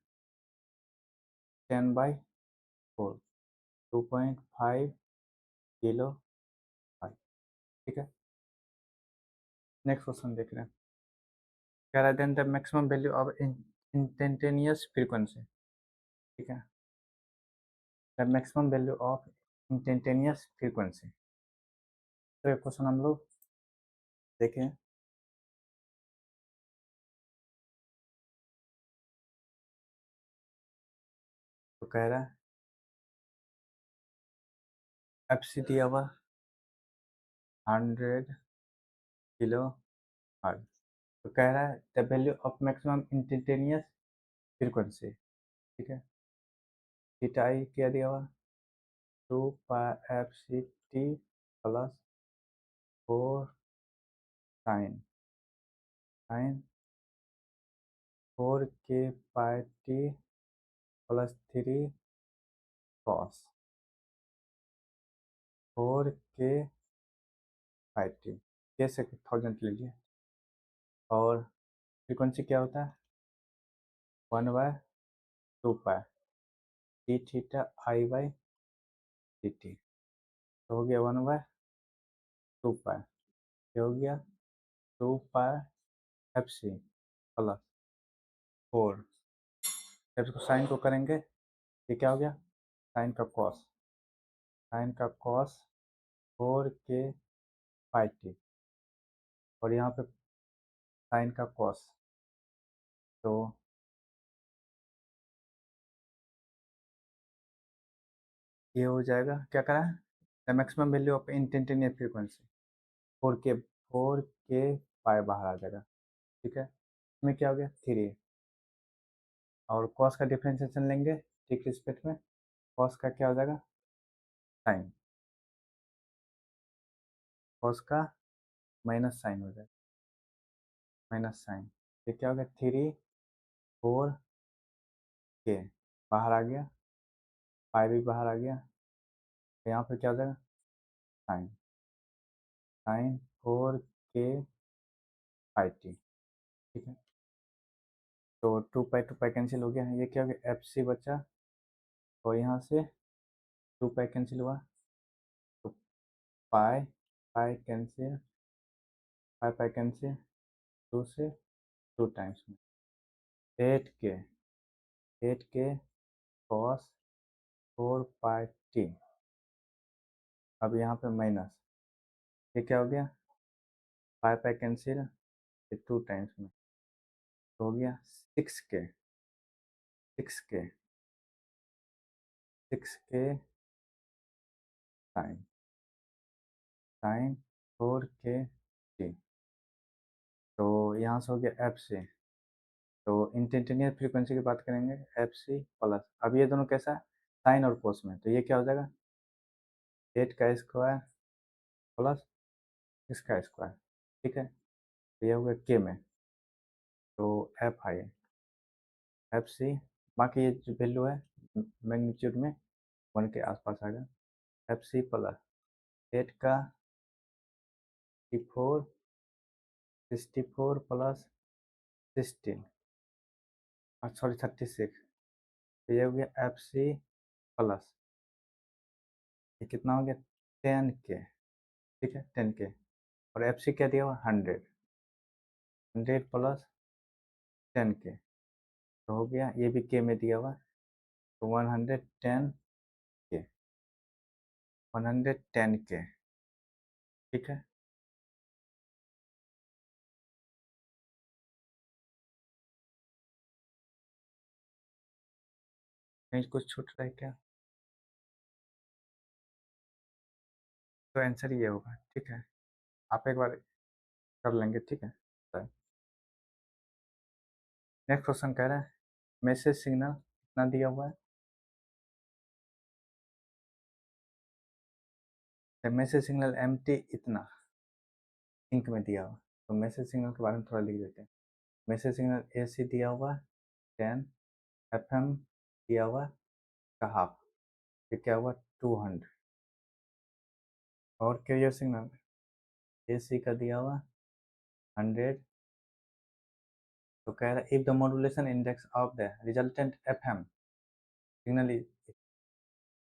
S1: 10/4 2.5 किलो फाइव, ठीक है। नेक्स्ट क्वेश्चन देख रहे हैं। कह रहा है then the maximum value of instantaneous frequency, ठीक है। The maximum value of instantaneous frequency, तो ये क्वेश्चन हम लोग देखें। तो कह रहा है एफ सी दिया हुआ 100 किलो हर्ट्ज। तो कह रहा है the value of maximum instantaneous frequency, ठीक है। थीटा आई क्या दिया हुआ? 2π/f(c)t plus 4 sign 4k/t plus 3 cos 4k/t। कैसे 1000 ले लिए। और फ्रीक्वेंसी क्या होता है? 1/2π T theta I by T T. तो हो गया 1/2π, ये हो गया 2π/f(c) प्लस 4। जब इसको साइन को करेंगे ये क्या हो गया? साइन का कॉस 4k/t। और यहाँ पे साइन का कॉस, तो ये हो जाएगा क्या करा है? The maximum value of instantaneous frequency 4k बाहर आ जाएगा, ठीक है। इसमें क्या हो गया? 3। और कॉस का डिफ्रेंशिएशन लेंगे ठीक रिस्पेक्ट में, कॉस का क्या हो जाएगा? साइन, कॉस का माइनस साइन हो जाएगा, माइनस साइन। ये क्या हो गया? 3 4k बाहर आ गया, पाई भी बाहर आ गया। तो यहाँ पर क्या हो जाएगा? साइन साइन 4k/t, ठीक है। तो 2π कैंसिल हो गया, ये क्या हो गया? एफ सी बचा। और यहाँ से 2π कैंसिल हुआ, तो पाई पाई कैंसिल, पाई कैंसिल, 2 से 2 टाइम्स में 8k कॉस 4πt। अब यहाँ पे माइनस ये क्या हो गया, 5 कैंसिल, ये 2 टाइम्स में तो हो गया 6k, 6k, 6k sign, sign 4k। तो यहाँ से हो गया एफ सी। तो इंस्टेंटेनियस फ्रीक्वेंसी की बात करेंगे, एफ सी प्लस, अब ये दोनों कैसा है, साइन और कोस में, तो ये क्या हो जाएगा, 8 का स्क्वायर प्लस 6 का स्क्वायर। ठीक है, तो ये हो गया के में, तो एफ आई, एफ सी, बाकी ये जो वैल्यू है मैग्नीट्यूड में 1 के आसपास आएगा। एफ सी प्लस 8 का 64, 64 प्लस 16, सॉरी 36, तो ये हो गया एफ सी प्लस, ये कितना हो गया, 10k। ठीक है, 10k, और एफ सी क्या दिया हुआ, 100, 100 प्लस 10k, तो हो गया, ये भी के में दिया हुआ, तो 110k, 110k। ठीक है, कहीं कुछ छूट रहा है क्या, तो आंसर ये होगा। ठीक है, आप एक बार कर लेंगे। ठीक है, नेक्स्ट क्वेश्चन कह रहा है मैसेज सिग्नल कितना दिया हुआ है, मैसेज सिग्नल एम टी इतना इंक में दिया हुआ, तो मैसेज सिग्नल के बारे में थोड़ा लिख देते हैं। मैसेज सिग्नल ए सी दिया हुआ 10, एफ एम दिया हुआ का हाफ, ये क्या हुआ 200, और कैरियर सिग्नल ए सी का दिया हुआ 100, तो कह रहा है if the modulation index of the resultant F M signal,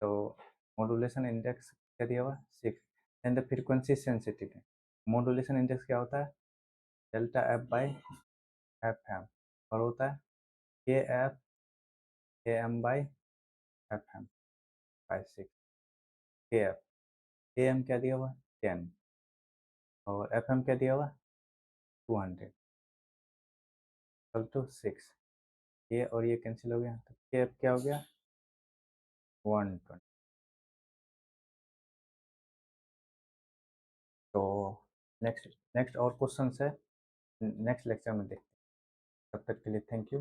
S1: तो मॉड्यूलेशन इंडेक्स क्या दिया हुआ 6, and the frequency sensitivity, modulation index क्या होता है, delta F by F M, और होता है के F A M by F m by 6, k F A M क्या दिया हुआ 10, और एफ एम क्या दिया हुआ 200 इक्वल टू 6, ये और ये कैंसिल हो गया, तो के एफ क्या हो गया 120। तो नेक्स्ट नेक्स्ट और क्वेश्चन है नेक्स्ट लेक्चर में देखते हैं, तब तक के लिए थैंक यू।